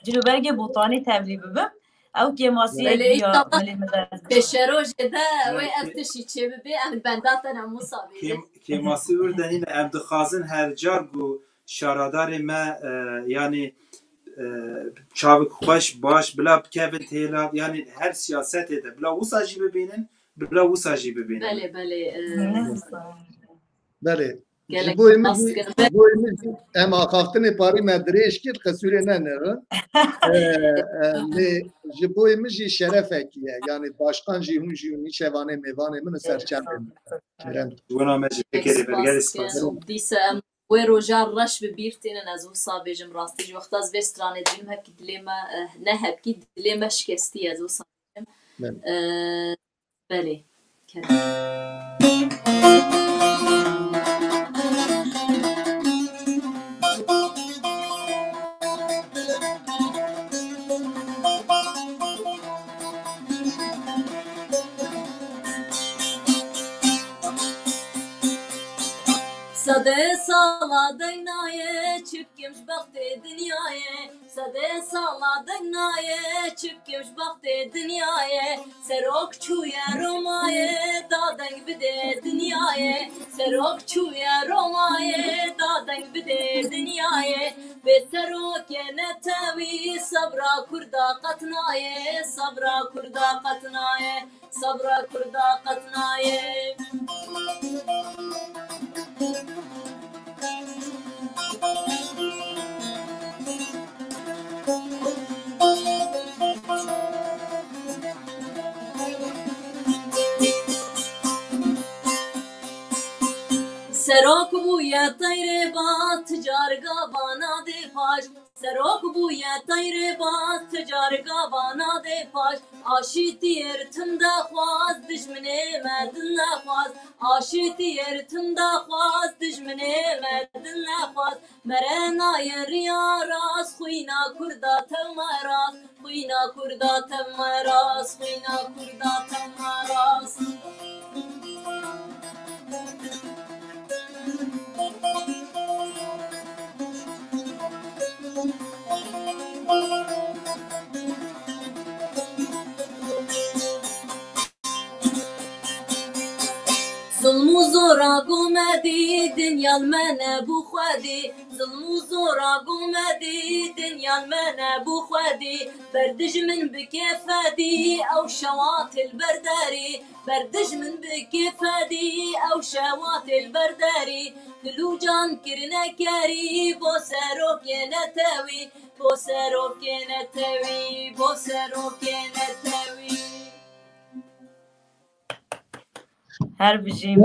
جلوبرگ بوتانی تبلیغ ببم او که ماسی یا ملی مدرس بشروجه ده و افتشی چه ببی ام بنداتن هم مصابیه که ماسی وردنین ام دخوازن هر جار گو شارادار ما yani çabuk خوش باش بلا بکبن تیلا yani her siyaset ede bla usajı bebinin bla usajı bebinin بله بله بله جبو امید اما خافتن پاری مدرش کرد خسوری ننره جبو امید شرفه کیه یعنی باشقان جیهون جیهونی شوانه میوانه من سرچنده بونا مجی بکری برگری سپاس دیسه ام وی روژار رش ببیرتینن از وصا بیجم راستی جو وقت از وسترانه دلیم هکی دلیمه نه هکی دلیمه شکستی از وصا بیجم بله Sade sala daynaye çık چپکمش بخت دنیای صده سالا دنگنای چپکمش بخت دنیای سروک چویا رومای دادنگ بده دنیای سروک چویا رومای دادنگ بده دنیای به سروک نتوی صبرا کردا قطنای صبرا کردا قطنای صبرا کردا قطنای سروک بویا تیره باز تجارگا بانا ده پاش سروک بویا تیره باز تجارگا بانا ده پاش آشیتی ارتم دا خواست دجمنه مردن نخواست آشیتی ارتم دا خواست دجمنه مردن نخواست مرنا ریا راس خوینا کردا تمراس خوینا کردا تمراس خوینا کردا تمراس ظلم و زورا گومدی دنیا من بو خودی ظلم و زورا گومدی دنیا من بو خودی بردج من بکفدی او شوات البرداري بردج من بكفدي او شوات البرداري دلو جان كرنا كاري بو سروك نتاوي بو سروك نتاوي بو سروك نتاوي هر بجیم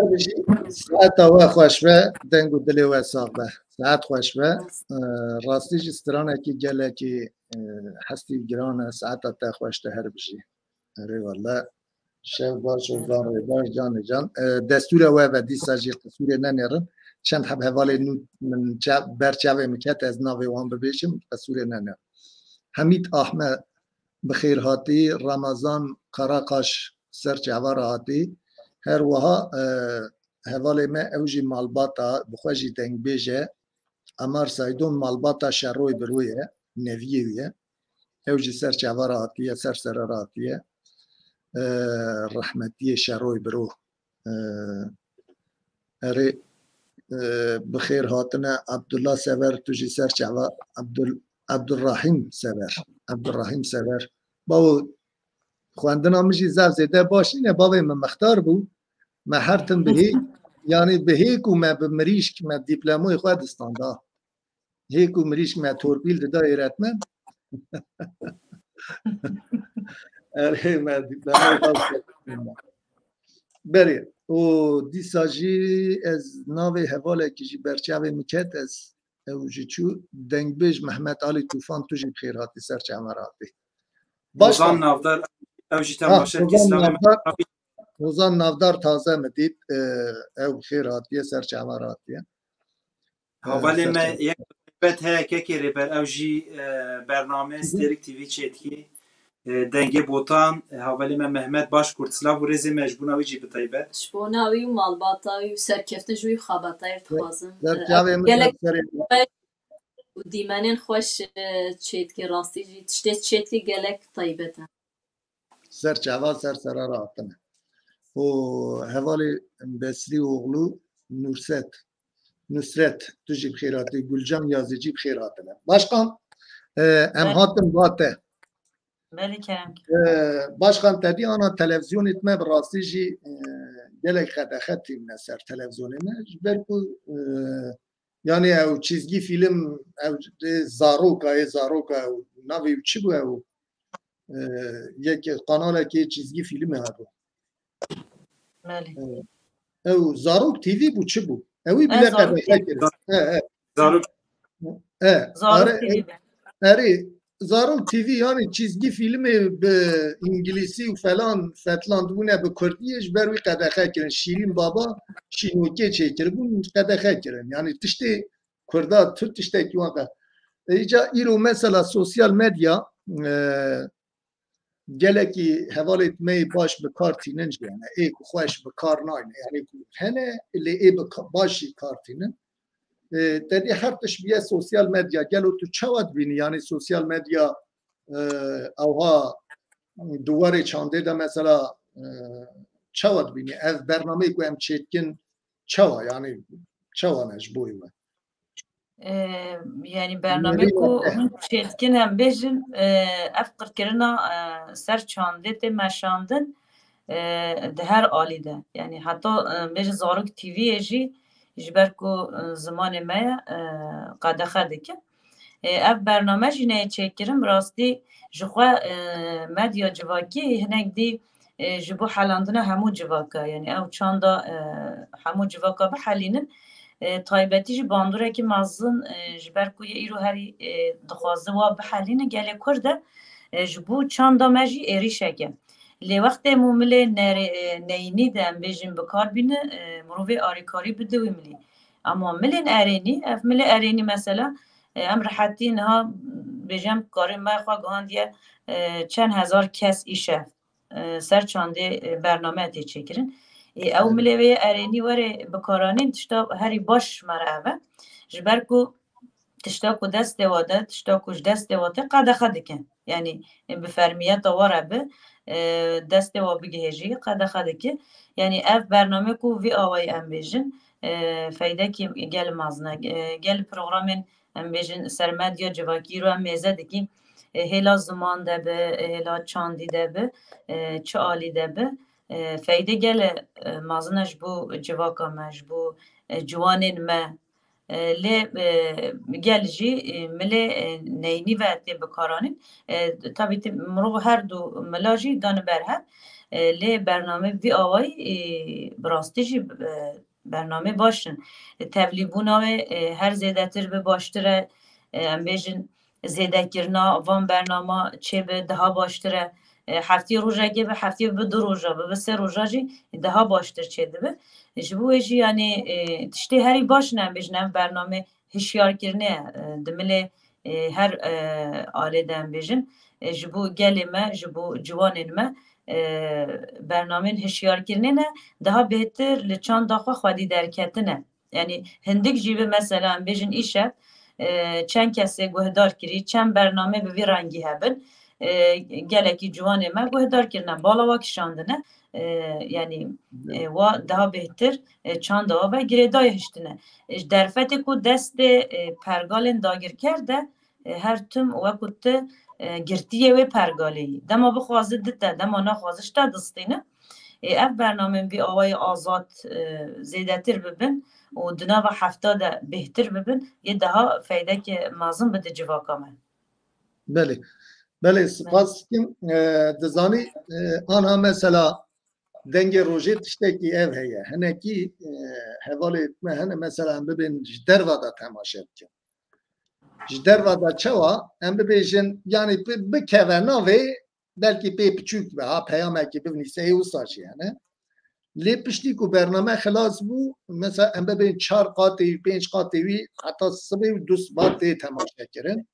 ساعت و خوش به دنگ و دلی و ساقه ساعت خوش به راستیش استرانه که گله که هستی گرانه ساعت تا خوش ده هر بجی اره والله شب باش و زان باش جان جان دستور و دیسا جی قصور ننیرن چند حب حوالی نو من برچاوه مکت از ناوی وان ببیشم قصور ننیر حمید احمد بخیر هاتی رمضان قراقاش سرچ عوار هاتی هر وها حوالی ما اوجی مالباتا بخواجی دنگ بیجه امار سایدون مالباتا شروی برویه نویویه اوجی سرچ عوار هاتیه سر سرار هاتیه رحمتی شروی برو اره بخیر هاتنه عبدالله سور توجی سرچ عوار عبدالرحیم سور باو خواندنا مجی زف زیده باشینه باوی من مختار بود ما هرتم بهی یعنی به هیکو ما به مریشک ما دیپلموی خود استاندا هیکو مریشک ما توربیل دا ایرتمن اره ما دیپلموی خود استاندا بری و دیساجی از ناوی حواله که جی برچاوی مکت از اوجی چو دنگ بیج محمد علی توفان تو جی بخیر هاتی سرچ عمراتی روزان نافدار اوجی تماشا اسلام روزان نافدار تازه مدید او بخیر هاتیه سرچ عمراتیه ولی ما یک بد هک کری بر اوجی برنامه استریک تیوی چتکی دنگی بوتان ولی ما محمد باش کورتسلاو و رزی مجبونا ویجی بتایبه شبوناوی و مالباتاوی و سرکفته جوی خواباتای ارتخازم و دیمنین خوش چتکی راستی جی تشتی چتکی گلک طیبته سرچ عوا سر سرار آتنه و حوالی بسری اغلو نصرت تو جی بخیراتی گلجان یازی جی بخیراتنه باشقان ام هاتم باته بله کرم باشقان تدی آنا تلویزیون اتمه براستی جی گلک خدختی من سر تلویزیون من برکو یعنی او چیزگی فیلم او زاروکا او ناوی چی بو او یک قناله که چیزگی فیلم هدو بله او زاروک تیوی بو چی بو اوی بله قدخه کرد زاروک تیوی اره زاروک تیوی یعنی چیزگی فیلم به انگلیسی و فلان فتلان دونه به کردیش بروی قدخه کرن شیرین بابا شینوکه چه کرن قدخه کرن یعنی تشتی کردا تو تشتی که واقع ایجا ایرو مثلا سوسیال مدیا گلکی حوالیت می باش به کار تینن جیانه ای که خوش به کار ناینه یعنی هنه اللي ای باشی کار تینن تدی هر تشبیه سوسیال مدیا گلو تو چواد بینی یعنی سوسیال مدیا اوها دواره چانده ده مثلا چواد بینی از برنامه که هم چیتکن چوا یعنی چوا نجبوی من یعنی برنامه کو هم چیتکن هم بیشن افقر کرنا سر چانده ته مشاندن ده هر آلی ده یعنی حتی بیش زاروک تیوی جی جبر کو زمان ما قدخه دکه اف برنامه جی نه چکرم راستی جخوا مدیا جواکی هنگ دی جبو حلاندنا همو جواکا یعنی او چاندا همو جواکا بحلینن تایبتی جی باندوره که مازن جبر کو ایرو هری دخوازه و بحلینه گله کرده جبو چاندا مجی ایریشکه لی وقت مومله نینی دم بیجیم بکار بینه مروی آریکاری بدوی ملی اما ملین ارینی اف ملی ارینی مثلا ام راحتی نها بیجم کاری ما خواه گهاندیه چند هزار کس ایشه سر چانده برنامه تی چکرین او ملی وی ارینی وره بکارانین تشتا هری باش مره جبر کو تشتا کو دست دواده تشتا کوش دست دواده قده خده کن یعنی بفرمیت واره به دست و بگهجی قده خده که یعنی اف برنامه کو وی آوای ام بیجن فایده که گل مازنه گل پروگرامین ام بیجن سرمدیا جواکی رو ام میزه دکی هلا زمان ده به هلا چاندی ده به چه آلی ده به فایده گل مازنش بو جواکا مش بو جوانین ما لی گل جی ملی نینی و تی بکارانین طبعی مرو هر دو ملاجی دان برها لی برنامه وی آوای براستی جی برنامه باشن تبلیغونا هر زیاده تر به باشتره ام بیجن زیاده کرنا وان برنامه چه به ده باشتره هفته روزه که به هفته به دو روزه به سه روزه جی ده باشتر چه ده جبوه جی یعنی تشتی هری باش نمیشنم برنامه هشیار کرنه دمله هر آله دم بیشن جبو گلی ما جبو جوانین ما برنامه هشیار کرنه نه daha بهتر لچان داخل خودی درکتنه یعنی هندک جیبه مثلا بیشن ایشه چند کسی گهدار کری چند برنامه به وی رنگی هبن گلکی جوانه ما گهدار کرنه بالا واکشاندنه yani و daha beter çanda ve giredaya hiştine derfete ku deste pergalen dagir kerde her tüm vakutte girtiye ve pergaleyi dema bu xwazı ditte dema na xwazışta distine ev برنامه bir avay azat zedetir bibin و dina ve hafta da behtir bibin ye daha fayda ki mazın bide civakame بله بله سپاس کم دزانی آنها مثلا دنگ روژه تشتکی ev heye heneki hevalı etme hene mesela bibin jdervada temaşa etken jdervada çava em bibijin yani bir kevena ve belki bir küçük ve ha peyameki bir niseye usaj yani li pişti ku bername xelas bu mesela em bibin 4 qatı 5 qatı hatta sıbı dus batı temaşa kirin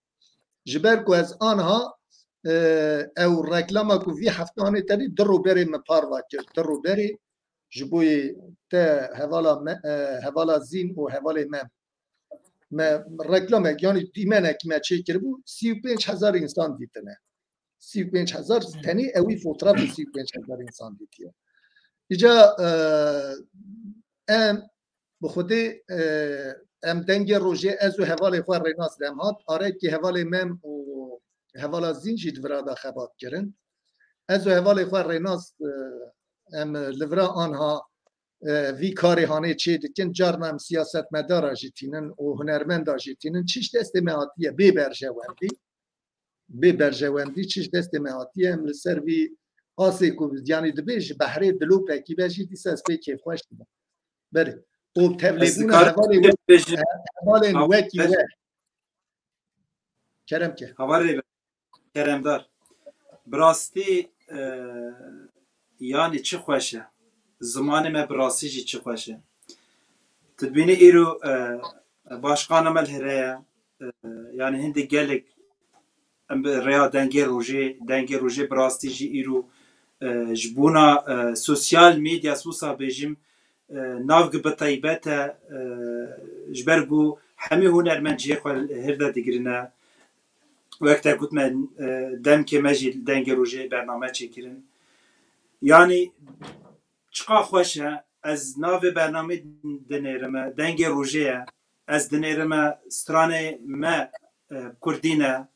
jiber ku ez anha ew reklama ku vî heftane terî dirû berê me parva kir dirû berê ji bo te hevala zîn û hevalê me reklamek yanî dîmenek me çêkiribû 35,000 insan dîtine 35,000 tenê ew wî fotoğrafê 35,000 insan dîtiye îca em bi xwedê em dengê rojê ez û hevalê xwe rênas dem hat arekî hevalê me û hevala zîn jî divira da xebat kirin ez û hevalê xwe rênas em li vira anha vî karê hanê çê dikin carna em siyasetmedara jî tînin û hunermenda jî tînin çiş destê me hatiye bê berjewendî çiş destê me hatiye em li ser vî asê ku yanî dibê ji behrê dilopekî ve jî dîsa ez pê kêfxweş dibim berê û tevlîbûna hevalên wekî we keremke havarê keremdar birastî yani çi xweş e zimanê me birastî jî çi xweş e tu dibînî îro başkana me li Hireye yani hindê gelek em bi rêya dengê rojê birastî jî îro ji bûna sosyal medya wisa bêjim ناو بطيبات جبرجو همي هنرمند جيخ هردا دقرنا وقتا كنت من دم كماجي دنگ روجه برنامه چكرن يعني چقا خوشه از ناو برنامه دنیرمه دنگ روجه از دنیرمه سترانه ما کردینه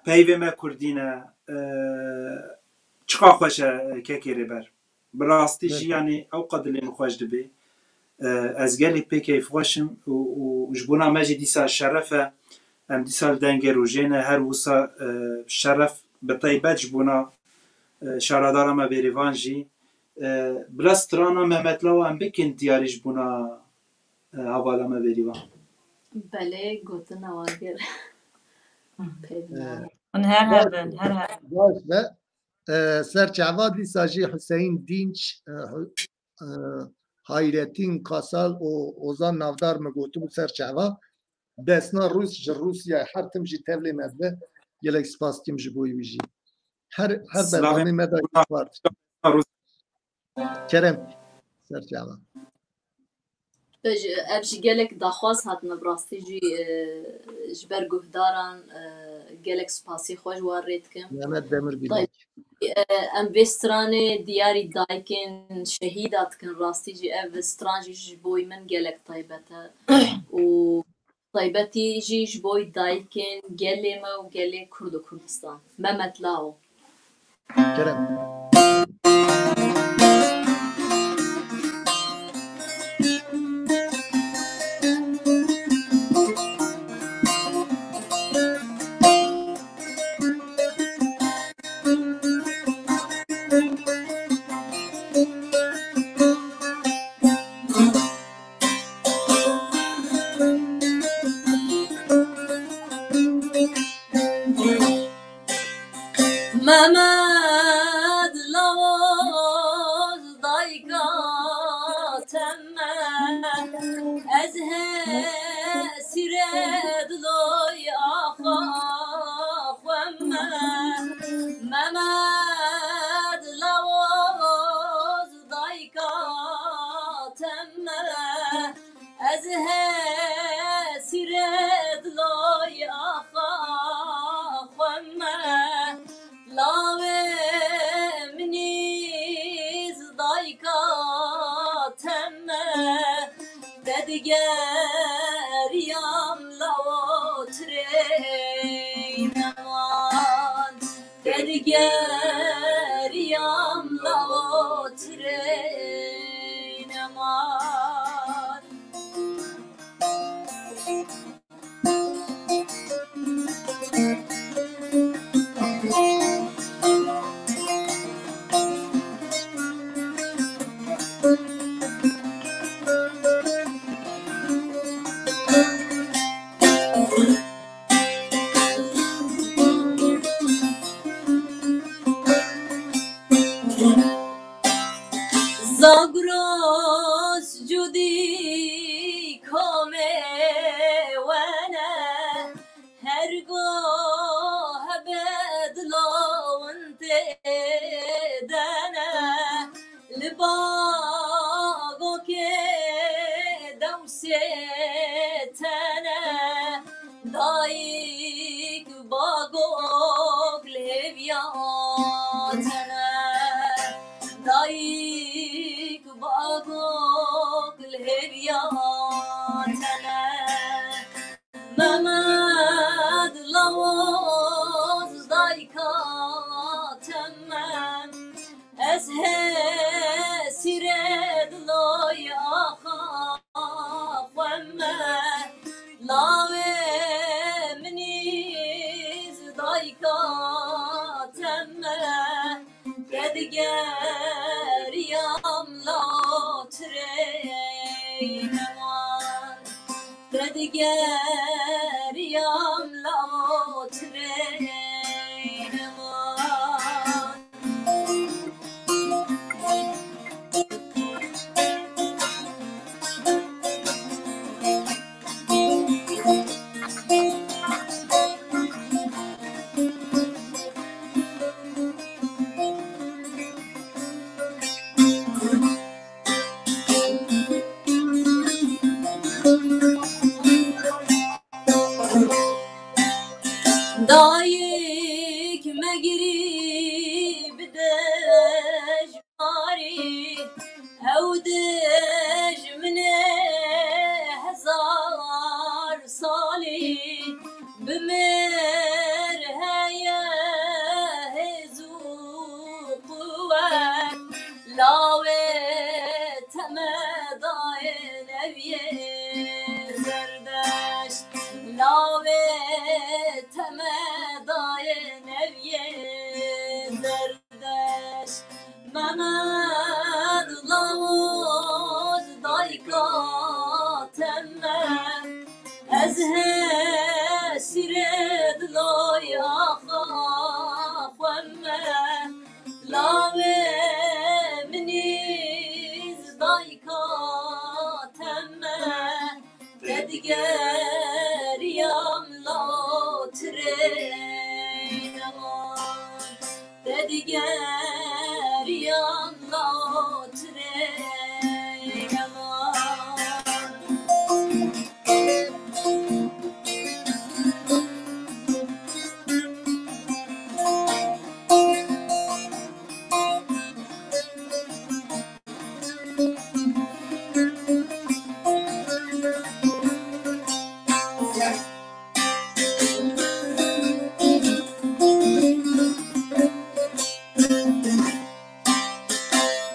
پیوه ما کردینه چقا خوشه که کری بر براستی جی یعنی او قدر خوش دبی از گلی پی کیف خوشم و جبونا ماجی دیسا شرفه ام دیسا دنگ روجه هر وسا شرف بطیبت جبونا شارادارا ما بریوان جی بلا سترانا محمد لاو ام بکن دیاریش بونا حوالا ما بریوان بله گوتن نواگر من هر هبن هر هبن باشه سرچاوا دیسا جی حسین دینچ hayrettin kasal o ozan navdar mı gotu bu serçava desna Rusya her tim ji tevlê medve gelek spas kim ji boî wî jî her bernamê me da var kerem serçava ev jî gelek daxwaz hatine bi rastî jî ji ber guhdaran gelek spasî xweş wan rê dikim Mehmet Demirbilek em vê stranê diyarî dayikên şehîda dikin rastî jî ev stran jî ji bo min gelek taybet e û taybetî jî ji bo dayikên gelê me û gelê Kurd û Kurdistan Mehmet Lao kerem Mehmet Lavoz dayka temme ez hesired loy axa xwemme Mehmet Lavoz dayka temme ez hesired loy axa xwemme Lave miniz dayka temme dedigeriyam lavo treyneman dedigeriyam lavo treyneman Zagros judi kome wana her go habed lawante dana libago ke dawse tana daik bago leviyatana daik bagok leviyatana Mehmet Lavoz dayka temmem ez hesired loy axa xwemme lave miniz dayka temme dedigeriyam la treyneman dedigeriyam la treyneman نگیری بدش ماری او دژمنه هزار سالی بمر هیا هزو قوت لاوه تمدای نویه زردشت لاوه تمدای نویه زردشت ممد لاوز دایکاتمه از هسیرد لای آخا خومه لاوه منیز دایکاتمه تدگریم لاترینمان تدگریم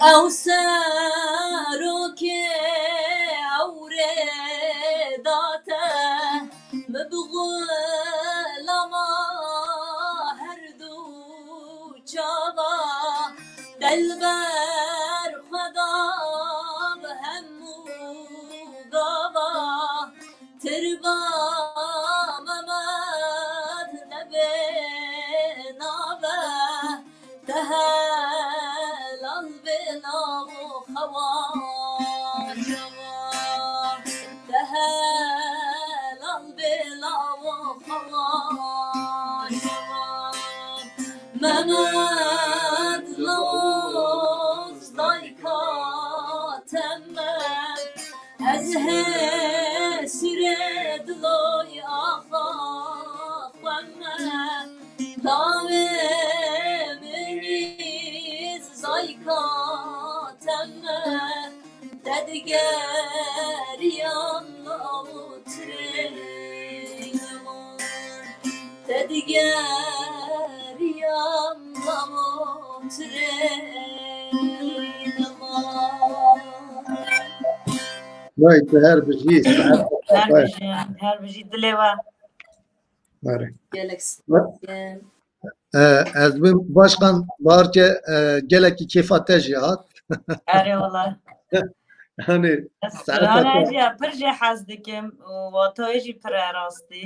او سارو که اوره داته مبغلما هر دو چاوا دلبر خدا همو گاوا تربا ممد نبه نابه تهلال بناو خوان جوان تهلال بناو خوان جوان ممد لوز دایکاتمه از هسیرد لای آخا خومه دامه منیز زایکاتمه ددگریم لاموترینمان ددگریم لاموترینمان باید به هر بجی هر بجی دلوا باره گلکس از بیم başkan var ki geleki kefate cihat اره والله hani انا جا پرجه حز دکم واتای جی پره راستی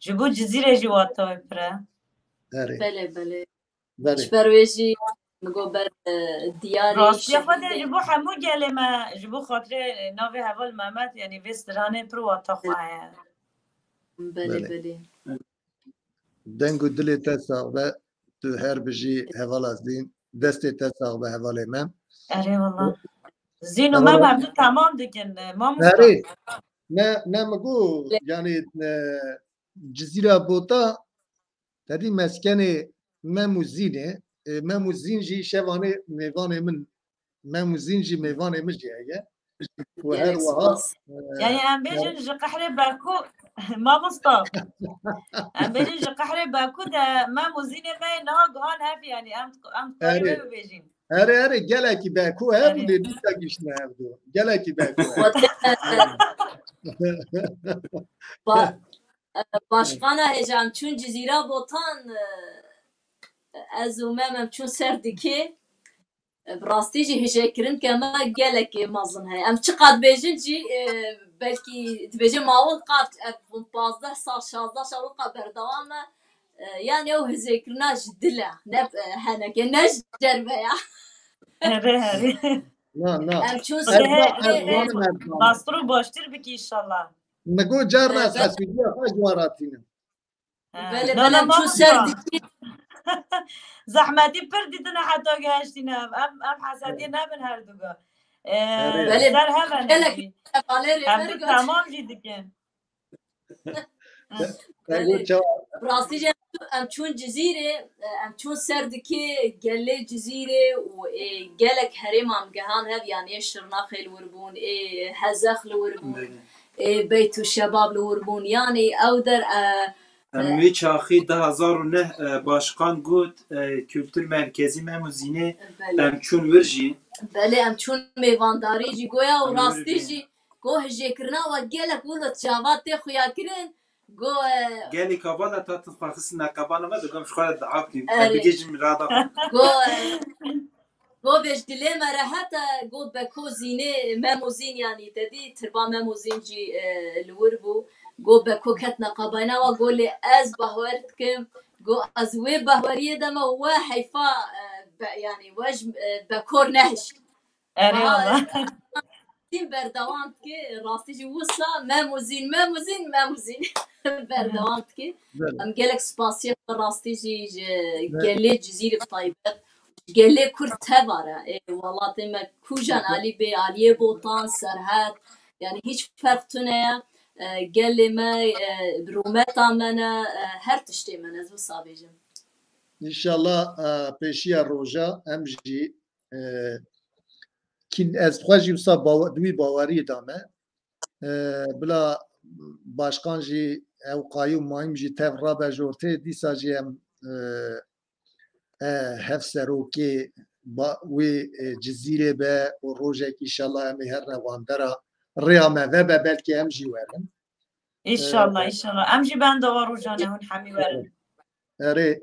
جبو جزیره جی واتای پره بله بله بله شبرویجی مگو بر دیاری راستی خود جبو همو گله ما جبو خاطر ناوی حوال محمد یعنی وسترانه پر واتا خواه بله بله دنگو دلی تساق و تو هر بجی حوال از دین دستی تساق به حوال من اره والله زینو من هم تو تمام دکن ما اره نه مگو یعنی جزیره بوتا تدی مسکن مموزینه مموزین جی شوانه میوان من مموزین جی میوان من جی اگه و هر وها يعني ام بيجن جقحري باكو ما مصطف ام بيجن جقحري باكو ده ما موزينه ما ناغ هان هف يعني ام قريبه بيجين اره گلکی باکو هم بوده دیتا گیشنه هم دو گلکی باکو başkana hecam çün cizira botan ez û memem çün ser dikê rastî jî hêjkirin ke me gelekê mezin heye em çi qat bêjin jî belkî dibêje mawin qat ev 15 sal 16 sal qat berdewam me yani ew hêzêkirina ji dil e ne heneke ne ji cerve ya em çün bastru baştır biki inşallah مگو جار ناس حسودی خوش دواراتینه بله بله چون سر دیکی زحمتی پر دیدن حتی گشتین ام حسدی نبن هر دوگا بله در هم تمام جیدی کن راستی جا ام چون جزیره ام چون سردکی گله جزیره و گلک هرم ام گهان هب یعنی شرناخ الوربون هزخ الوربون بیت الشباب الوربون یعنی او در امی چاخی 2009 باشقان گوت kültür merkezi memuzine em çun virjin بله ام چون میوانداری جی گویا و راستی جی گو هجی کرنا و گلک ولد چاوات تی خویا کرن گو geli kavala tatlı fakısı nakabana mı dugam şkala dağap kim bigecim rada گو گو بهش دلی مره حتی گو بکو زینه مموزین یعنی تدی تربا مموزین جی لور بو گو بکو کت نقابینا و گو لی از بهورت کم گو از وی بهوریه دم و حیفا یعنی وش بکور نهش اره والله تیم بردوام که راستی جی وصلا مموزین بردوام که ام گلک سپاسیه راستی جی گلی جزیره طایبه گله کرد تباره والله تیم کوجان علی به علیه بوتان سرحد یعنی هیچ فرق تونه گله ما برومت منه هر تشتی من از وصابیجم انشالله پیشیا روژا ام جی کین از خواجی وسا دوی باوری دامه بلا باشقان جی او قایوم مایم جی تف را بجورته دیسا جی ام هف سروکی وی جزیره به و روژه که انشالله امی هر نواندرا ریامه و به بلکه ام جی ورن انشالله انشالله امجی بند و جانه هون حمی ورن اره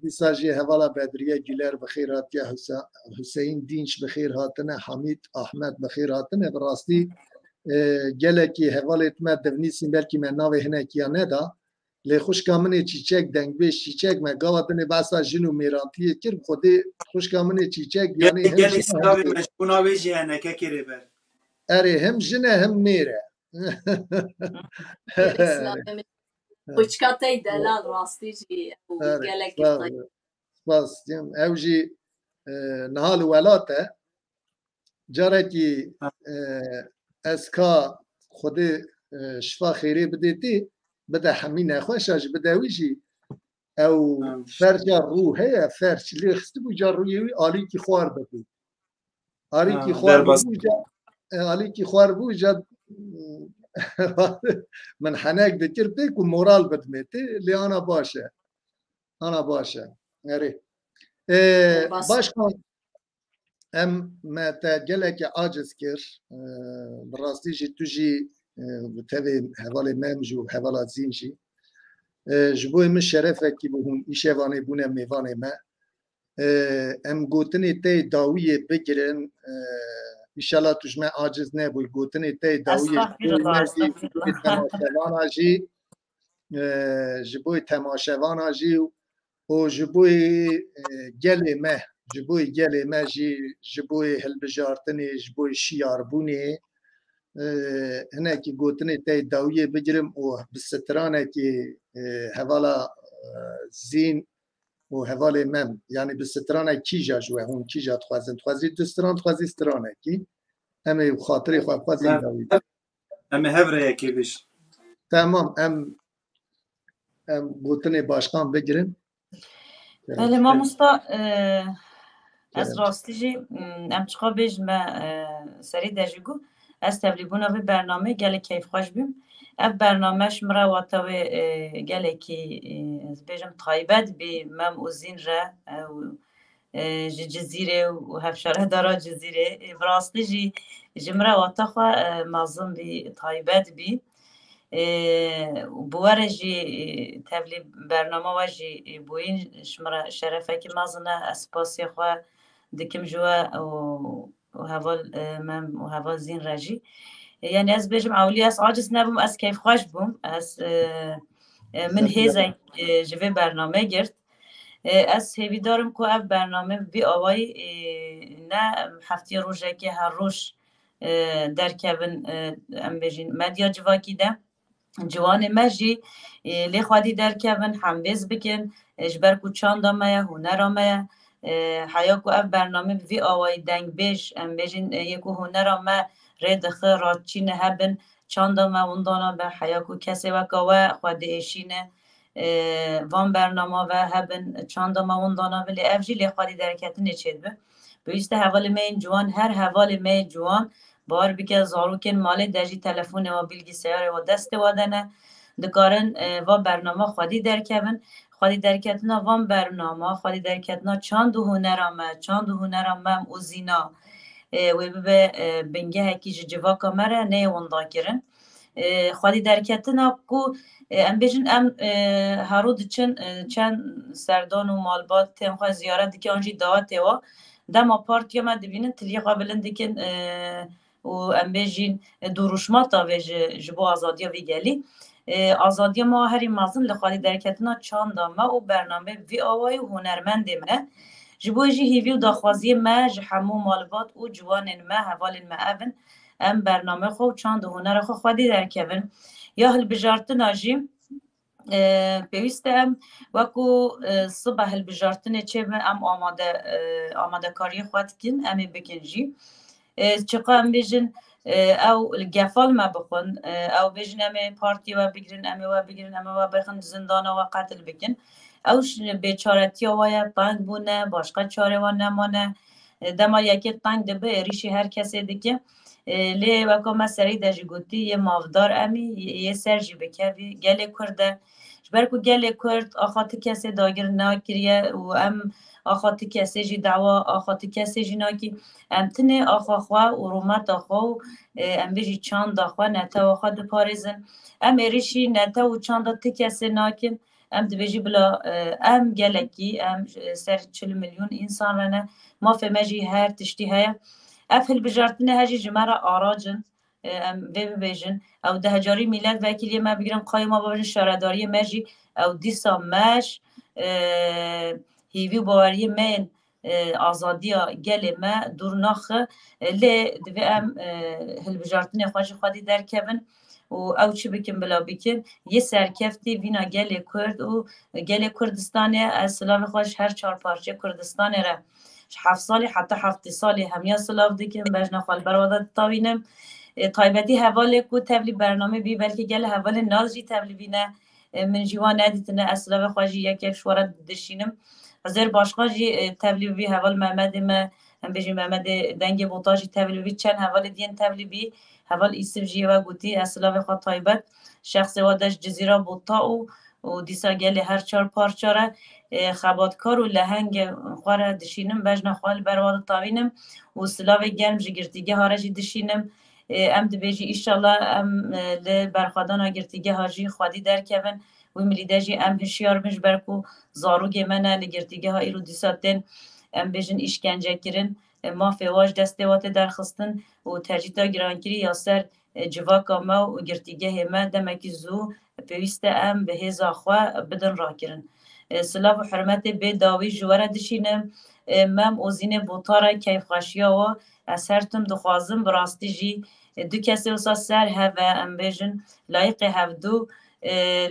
دیسا جی حوالا بدریه گلر بخیر هاتیه حسین دینش بخیر هاتنه حمید احمد بخیر هاتنه براستی گلکی حوالت ما دونیسیم بلکی من ناوه هنه کیا ندا لی خوش کامنه چیچک دنگ بیش چیچک ما گاواتنه باسا جنو میرانتیه کرم خودی خوش کامنه چیچک یعنی هم geli sıkabı meşguna veji yani kekere ber اره هم جنه هم میره Uçkatay delal rastı jî gelek Spas diyem ev jî nihal welate carekî ez ka xwedê şifa xêrê bidêtî bide hemî nexweşa ji bide wî jî ew ferca rû heye ferç lê xistibû ca rûyê wî alîkî xwar bibû alîkî xwar bibû ca alîkî xwar bû ca من حنک دکر پی کو مورال بدمیتی لی آنا باشه اره باشکن ام متا گلک عاجز کر براستی جی تو جی تاوی حوال مم جو حوال زین جی جبوی من شرفه کی بهون ایشوانه بونه میوانه ما ام گوتنی تی داویه بگیرن انشالله توش من عاجز نبوی گوتنی تی داویه جبوی تماشوان آجی و جبوی گل مه جی جبوی هلبجارتنی جبوی شیاربونی هنه کی گوتنی تی داویه بگیرم و بسترانه کی حوالا زین و حوال مم یعنی بسترانه کیجا جوه هون کیجا تخوازی تخوازی سترانه کی همه خاطری خوازی داویه امی هفره یکی بیش تمام ام گوتنی باشقان بگیرن بله ما مستا از راستی جی ام چقا بیج ما سری دجگو از تبلیبونا به برنامه گله کیف خوش بیم اف برنامهش مرا واتاوی گله کی از بیجم طایبت بی مم اوزین را جزیره و هفشاره دارا جزیره براستی جی جمرا واتاخوا مازم بی طایبت بی بواره جی تبلی برنامه و جی بوین شمرا شرفه که مازنه اسپاسی خواه دکم جوا و هوال من و هوال زین رجی یعنی از بیجم اولی از عاجز نبوم از کیف خوش بوم از من هیزه جوه برنامه گرد از هیوی دارم که اف برنامه بی آوای نه هفتی روشه که هر روش در کبن ام بیجین مدیا جواکی ده جوان مجی لی خودی در کبن همویز بکن اجبر کو چاند آمه هنر آمه حیا کو اف برنامه بی آوای دنگ بیش ام بیجین یکو هنر آمه رید خیرات چینه هبن چاند آمه وندانا به حیا کو کسی وکاوه خودی ایشینه وان برنامه و هبن چند ما اون دانا ولی افجی لخوالی درکت نچید به بیست حوال می جوان هر حوال می جوان بار بکه زاروکن مال دجی تلفن و بیلگی سیاره و دست وادنه دکارن و برنامه خودی درکبن خودی درکتنا وان برنامه خودی درکتنا چند هنرامه و زینا و به بنگه هکی جوا کامره نه وندا کرن خودی درکتنا کو ام بیشن ام هرود چند سردان و مالبات تیم خواه زیارت که آنجی دعوت و دما پارتیا ما دبینن تلی قابلن دیکن و ام بیشین دروشماتا و جبو آزادیا وی گلی آزادی ما هری مازن لخوالی درکتنا چند ما و برنامه وی آوای و هنرمند منه جبو جی هیوی و داخوازی ما جحمو مالبات و جوان ما حوال ما اون ام برنامه خو چند هنر خو خودی درکبن یا هل بجارتنا جی پیوسته ام وکو صبح هل بجارتنه چه ام آماده کاری خود کن امی بکن جی چقا ام بیجن او الگفال ما بخون او بیجن امی پارتی و بگیرن امی و بخون زندان و قتل بکن اوش بیچارتی ویا تنگ بونه باشقا چاره و نمانه دما یکی تنگ دبه ریشی هر کسی دیگه لی وکو ما سری دجی گوتی یه مافدار امی یه سرجی بکوی گلی کرده برکو گلی کرد آخات کسی داگر ناکریه و ام آخات کسی جی دعوا آخات کسی جی ناکی ام تنه آخا خواه و رومت آخوا ام بیجی چاند آخوا نتا آخوا دو پارزن ام ریشی نتا و چاند تی کسی ناکن ام دبیجی بلا ام گلکی ام سر 40 میلیون انسان رنه ما فهمجی هر تشتی هیا افهل بجارتنه هجی جمعه آراجن ام ببیجن او ده هجاری میلاد وکیلی ما بگیرم قایم ما ببیجن شارداری مجی او دیسا مش هیوی باوری من آزادی گل ما دور نخ لی دوی ام هل بجارتنه خواهش خودی در کبن و او چی بکن بلا بکن یه سرکفتی وینا گل کرد و گل کردستانه از سلاف خواهش هر 4 پارچه کردستانه را 7 سالی حتی 7 سالی همیا سلاف دیکن بجنا خال برادت تاوینم تایبتی حواله کو تبلی برنامه بی بلکه گل حواله ناز جی تبلی بینه من جوان ندیتنه اصلا خواهی یک شوارد دشینم حضر باشقا جی تبلی بی حوال محمد ما هم بجی محمد دنگ بوتاجی تبلی بی چند حوال دین تبلی بی حوال ایسف جی و گوتی اصلا خواه تایبت شخص وادش جزیره بوتا و دیسا گل هر 4 پارچاره خباتکار و لهنگ خواه دشینم بجنا خوال برواد تاوینم و سلاو گرم جگرتیگه هارجی دشینم ام دبیجی ایشالله ام برخوادان گرتیگه هاجی خودی درکبن و ملیدجی ام هشیار مش برکو زاروگ منه لگرتیگه ها ایرو دیساتن ام بیجن ایشکنجه کرن ما فواج دسته وات درخستن و ترجیتا گرانکری یا سر جواکا ما و گرتیگه همه دمکی زو پیوسته ام به هزا خواه بدن را کرن سلاف و حرمت به داوی جواره دشینم مم اوزین بوتاره کیف خاشیا و از هر تم دخوازم براستی جی دو کسی وسا سر هوا ام بیجن لایق هفدو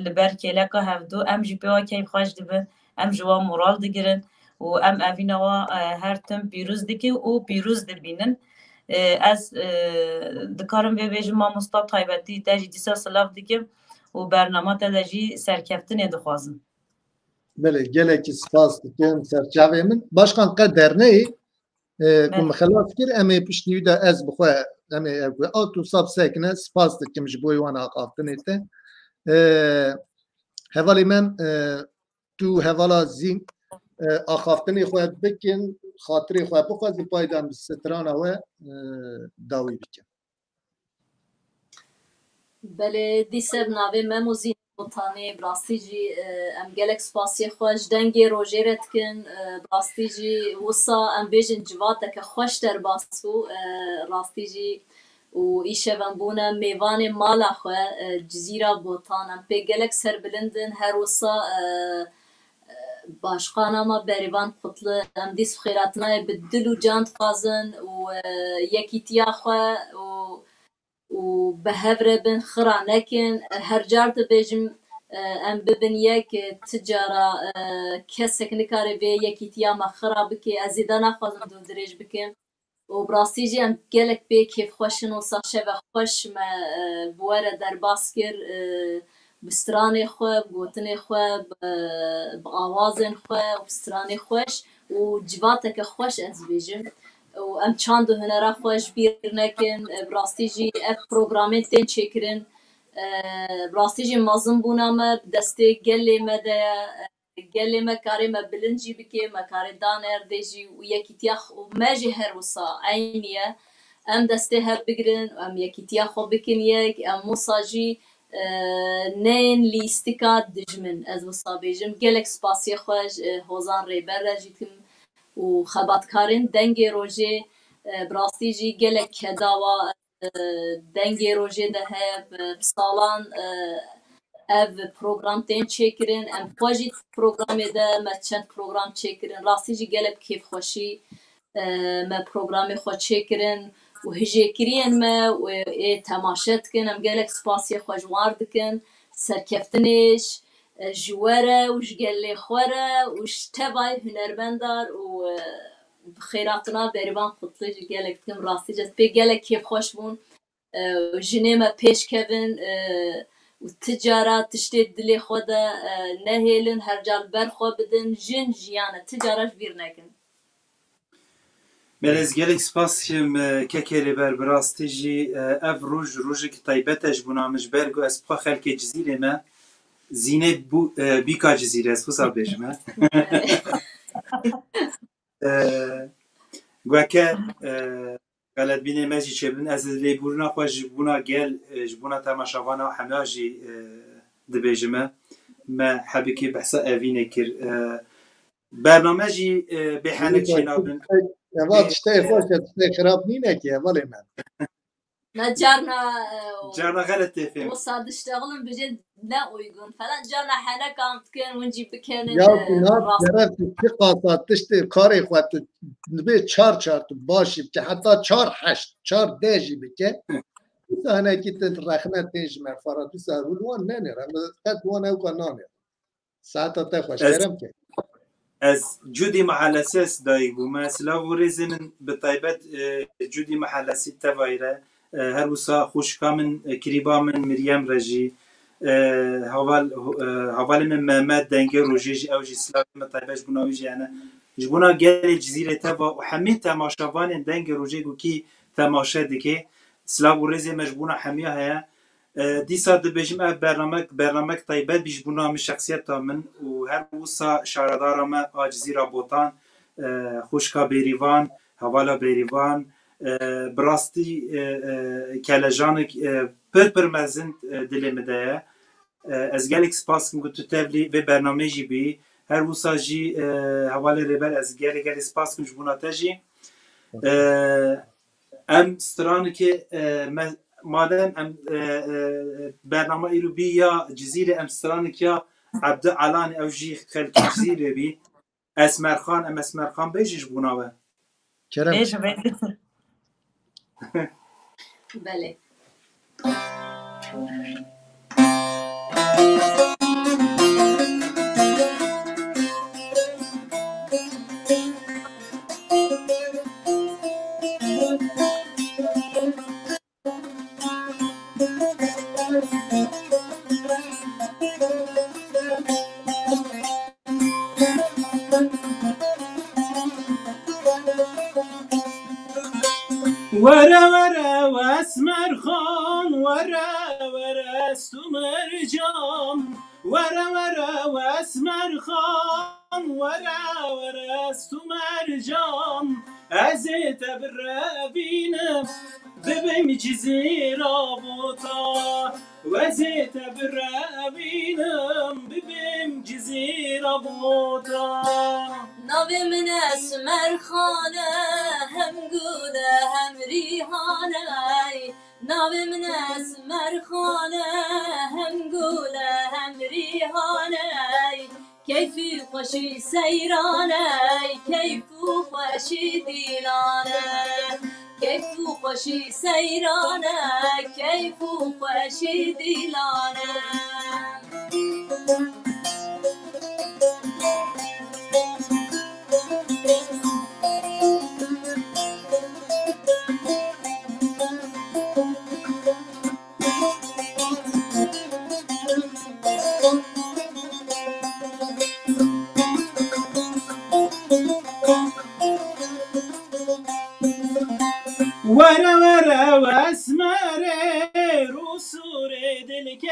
لبر کلکا هفدو ام جی پیوا کیف خاش دبن ام جوا مورال دگرن و ام اوینا هر تم پیروز دکی و پیروز دبینن از دکارم بیجن ما مستاد تایبتی تجی دیسا سلاف دکم و برنامه تا دجی سرکفتن دخوازم بله گلکی سپاس دکن سرچاوه من باشقان قدر نه کم خلاص کر امی پشتیو دا از بخواه امی آتو ساب سکنه سپاس دکم جبوی وانا آقافتن ایته هوالی من تو هوالا زین آقافتنی خواه بکن خاطری خواه بخواه زی پایدان سترانه و داوی بکن بله دیسه بناوه مموزین بطانه براستی جی ام گلک سپاسی خوش دنگی روژیرت کن براستی جی وصا ام بیجن جواتا که خوش در باسو راستی جی و ایشه بونه میوان مالا خواه جزیره بوتان ام پی گلک سر بلندن هر وصا باشقانا ما بریوان قطل ام دیس خیراتنا بدل و جاند فازن و یکی تیا خواه و به هفره بن خرا نکن هر جار دبیجم ام ببن یک تجارة کسک نکاره به یکی تیام خرا بکی ازیدا نخوازم دو دریج بکم و براستی جی ام گلک به کیف خوشن و ساشه و خوش ما بواره در باس کر بسترانê xwe, bi gotinê xwe, bi awazên xwe û bi stranê xweş û civateke xweş ez dibêjim û em çand û hunera xwe ji bîr nekin, bi rastî jî ev programên tên çêkirin, bi rastî jî mezinbûna me bi destê gelê me de ye, gelê me karê me bilind jî bike, me karê danê erdê jî û yekîtiya me jî her wisa eyn ye. Em destê hev bigirin, em yekîtiya xwe bikin yek, em wisa jî neyên lîstika dijmin. Ez wisa bêjim gelek spasiyê xwe ji hozan rêber re jî dikim û xebatkarên dengê rojê bi rastî jî gelek kedawa dengê rojê de heye, bi salan ev program tên çêkirin, em xwe jî programê de me çend program çêkirin, rastî jî gelek kêfxweşî me programê xwe çêkirin û hijêkiriyên me ê temaşe dikin, em gelek spasiyê xwe ji war dikin, serkeftinê ji we re û ji gelê xwe re û ji tevayê hunermendar û bi xêratina Berivan Qutlî jî gelek dikim, rastî ez pê gelek kêfxweş bûn, jinê me pêş kevin û ti cara tiştê dilê xwe de nehêlin, her car ber xwe bidin, jin jiyan e, ti cara ji bîr nekin. Ez gelek spas dikim kekê lêber bi rastî jî ev roj rojekî taybet e ji bûna min ji ber ku ez xwe xelkê cizîrê me zînê bîka cizîre ez wisa bêjim he. Weke galetbînê me jî çêbin, ez lêbûrina xwe ji bûna gel, ji bûna temaşavana hemûyan jî dibêjim me. Me hebikî behsa evînê kir. Bername jî bêhenek çênabin. Eva tiştê xweş e tiştê xirab nîne ki hevalê me. Ne carna Carna gelet tê fêm. wisa diştexilin bijin ne uygun falan, carna henekan dikin hûn jî bikenin Ya binat gerek ti qasa tiştê karê xwe tu dibê çar tu başî bike heta 4-8 4 jî bike. Wisa hinekî te rexne tên ji merfara wisa hûn wan nenêr em qet wan ew ka nanêr. Saeta te xweşkerem ke. Ez cudî mehelesiz dayîk bûme, silav û rêzê min bi taybet cudî mehelesî tevayî re, her wisa xwişka min, kirîba min Miryem re jî, hevalê min Mehmed dengê rojê jî ew jî silavê me taybet ji bûna wî jî hene. Ji bûna gelê cizîrê teva û hemî temaşevanên dengê rojê ku kî temaşe dike, silav û rêzê me ji bûna hemî heye. Dîsa dibêjim ev bernamek taybet bî ji bûna min şexsiyeta min û her wisa şaredara me a Cizîra Botan, xwişka Bêrîvan, hevala Bêrîvan, bi rastî kelejanek pir mezin dilê me de ye. Ez gelek spas dikim ku tu tevlî vê bernameyê jî bî, her wisa jî hevalê rêber ez gelek spas dikim ji bûna te jî. Em stranekê madem em bername îro bî ya Cizîrê em stranekiya Ebdi Alanê ew jî xelkê Cizîrê bî, Esmerxan em Esmerxan bêjî ji bûna we. Kerem. Bêjim bêjim. Belê. Were Esmerxan, were estu mercan, were Esmerxan, were estu mercan, ez ê te birevînim bibim Cizîra Botan, ez ê te birevînim bibim Cizîra Botan. Navê min Esmerxan e, hem gul e hem rîhan e, navê min Esmerxan e, hem gul e hem rîhan e, keyfî xweşî seyran e, keyfû xweşî dîlan e, keyfû xweşî seyran e, keyfû xweşî dîlan e.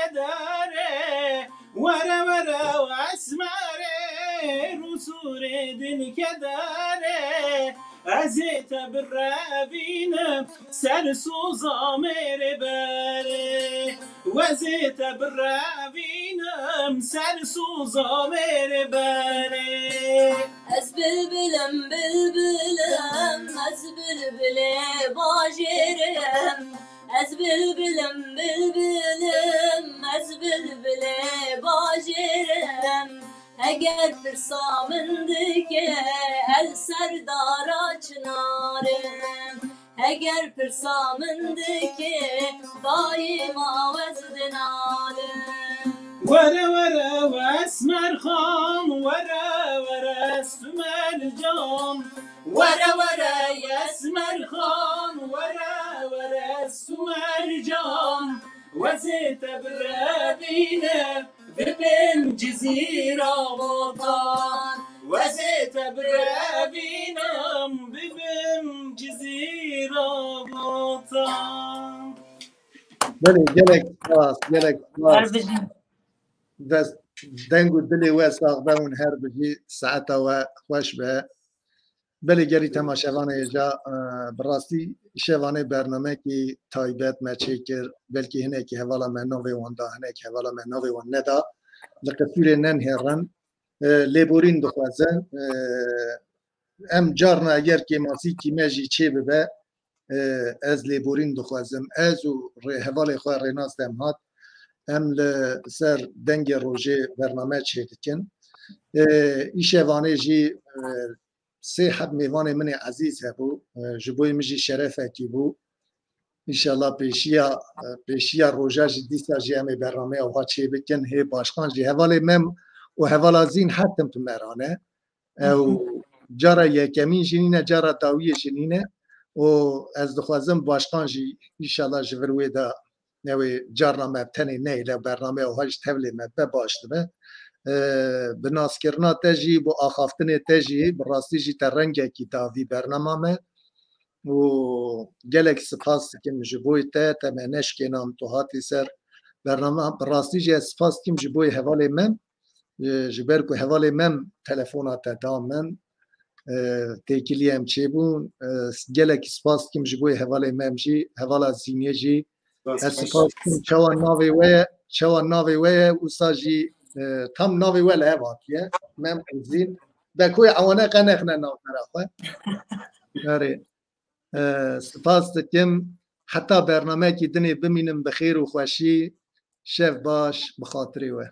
كداره ورا ورا واسماره رسول دل كداره ازيت بالرابين سرسوز عمر باره وزيت بالرابين سرسوز عمر باره از بلبلم بلبلم از بلبل باجرم از بلبلم بلبلم از بلبل باجرم اگر فرسامنده که ال سردارا چنارم اگر فرسامنده که دایم آوز دنالم ورا ورا واسمر خان ورا ورا سمر جام ورا ورا ياسمر خان ورا ورا سمر جام وزيت بالرابينه ببن جزيرة وطن وزيت برابينم ببن جزيرة وطن بله گلک سپاس گلک سپاس هر بجی دست دنگ و دلی و ساقده اون هر بجی ساعتا و خوش به بله گلی تماشاوان ایجا براستی شوانه برنامه کی تایبت مچه کر بلکه هنه که حوالا من نوی واندا هنه که حوالا من نوی وان ندا لقصیر نن هرن لیبورین دخوازن ام جارنا اگر که ماسی کی مجی چه ببه از لیبورین دخوازم از و حوال خواه ریناز دم هات ام لسر دنگ روژه برنامه چه دکن ای شوانه جی سه حد میوان من عزیز هبو جبوی مجی شرفه کی بو انشالله پیشیا روژه جی دیسا جی همه برنامه او ها چه بکن هی باشخان جی حواله مم و حوالا زین حتم تو مرانه او جارا یکمین جنینه جارا داوی جنینه و از دخوازم باشخان جی انشالله جوروی دا نوی جارنا مبتنی نه ل برنامه او هاش تبلی مبه باشده به بناسکرنا تجی بو آخافتن تجی براستی جی ترنگه کی داوی برنامه me و gelek spas kim ji bo te temeneş kenam tu hatî ser bername rastî jî spas kim ji bo hevalê me ji ber ku hevalê me telefona te da min têkilî em çêbûn gelek spas kim ji bo hevalê me jî hevala zîniyê jî ez spas kim çawa navê we ye wisa jî tam navê we li hev hatiye mem zîn bekoyê ewane qenexne navbera xwe erê سپاس دکم حتی برنامه کی دنی بمینم بخیر و خوشی شف باش بخاطری و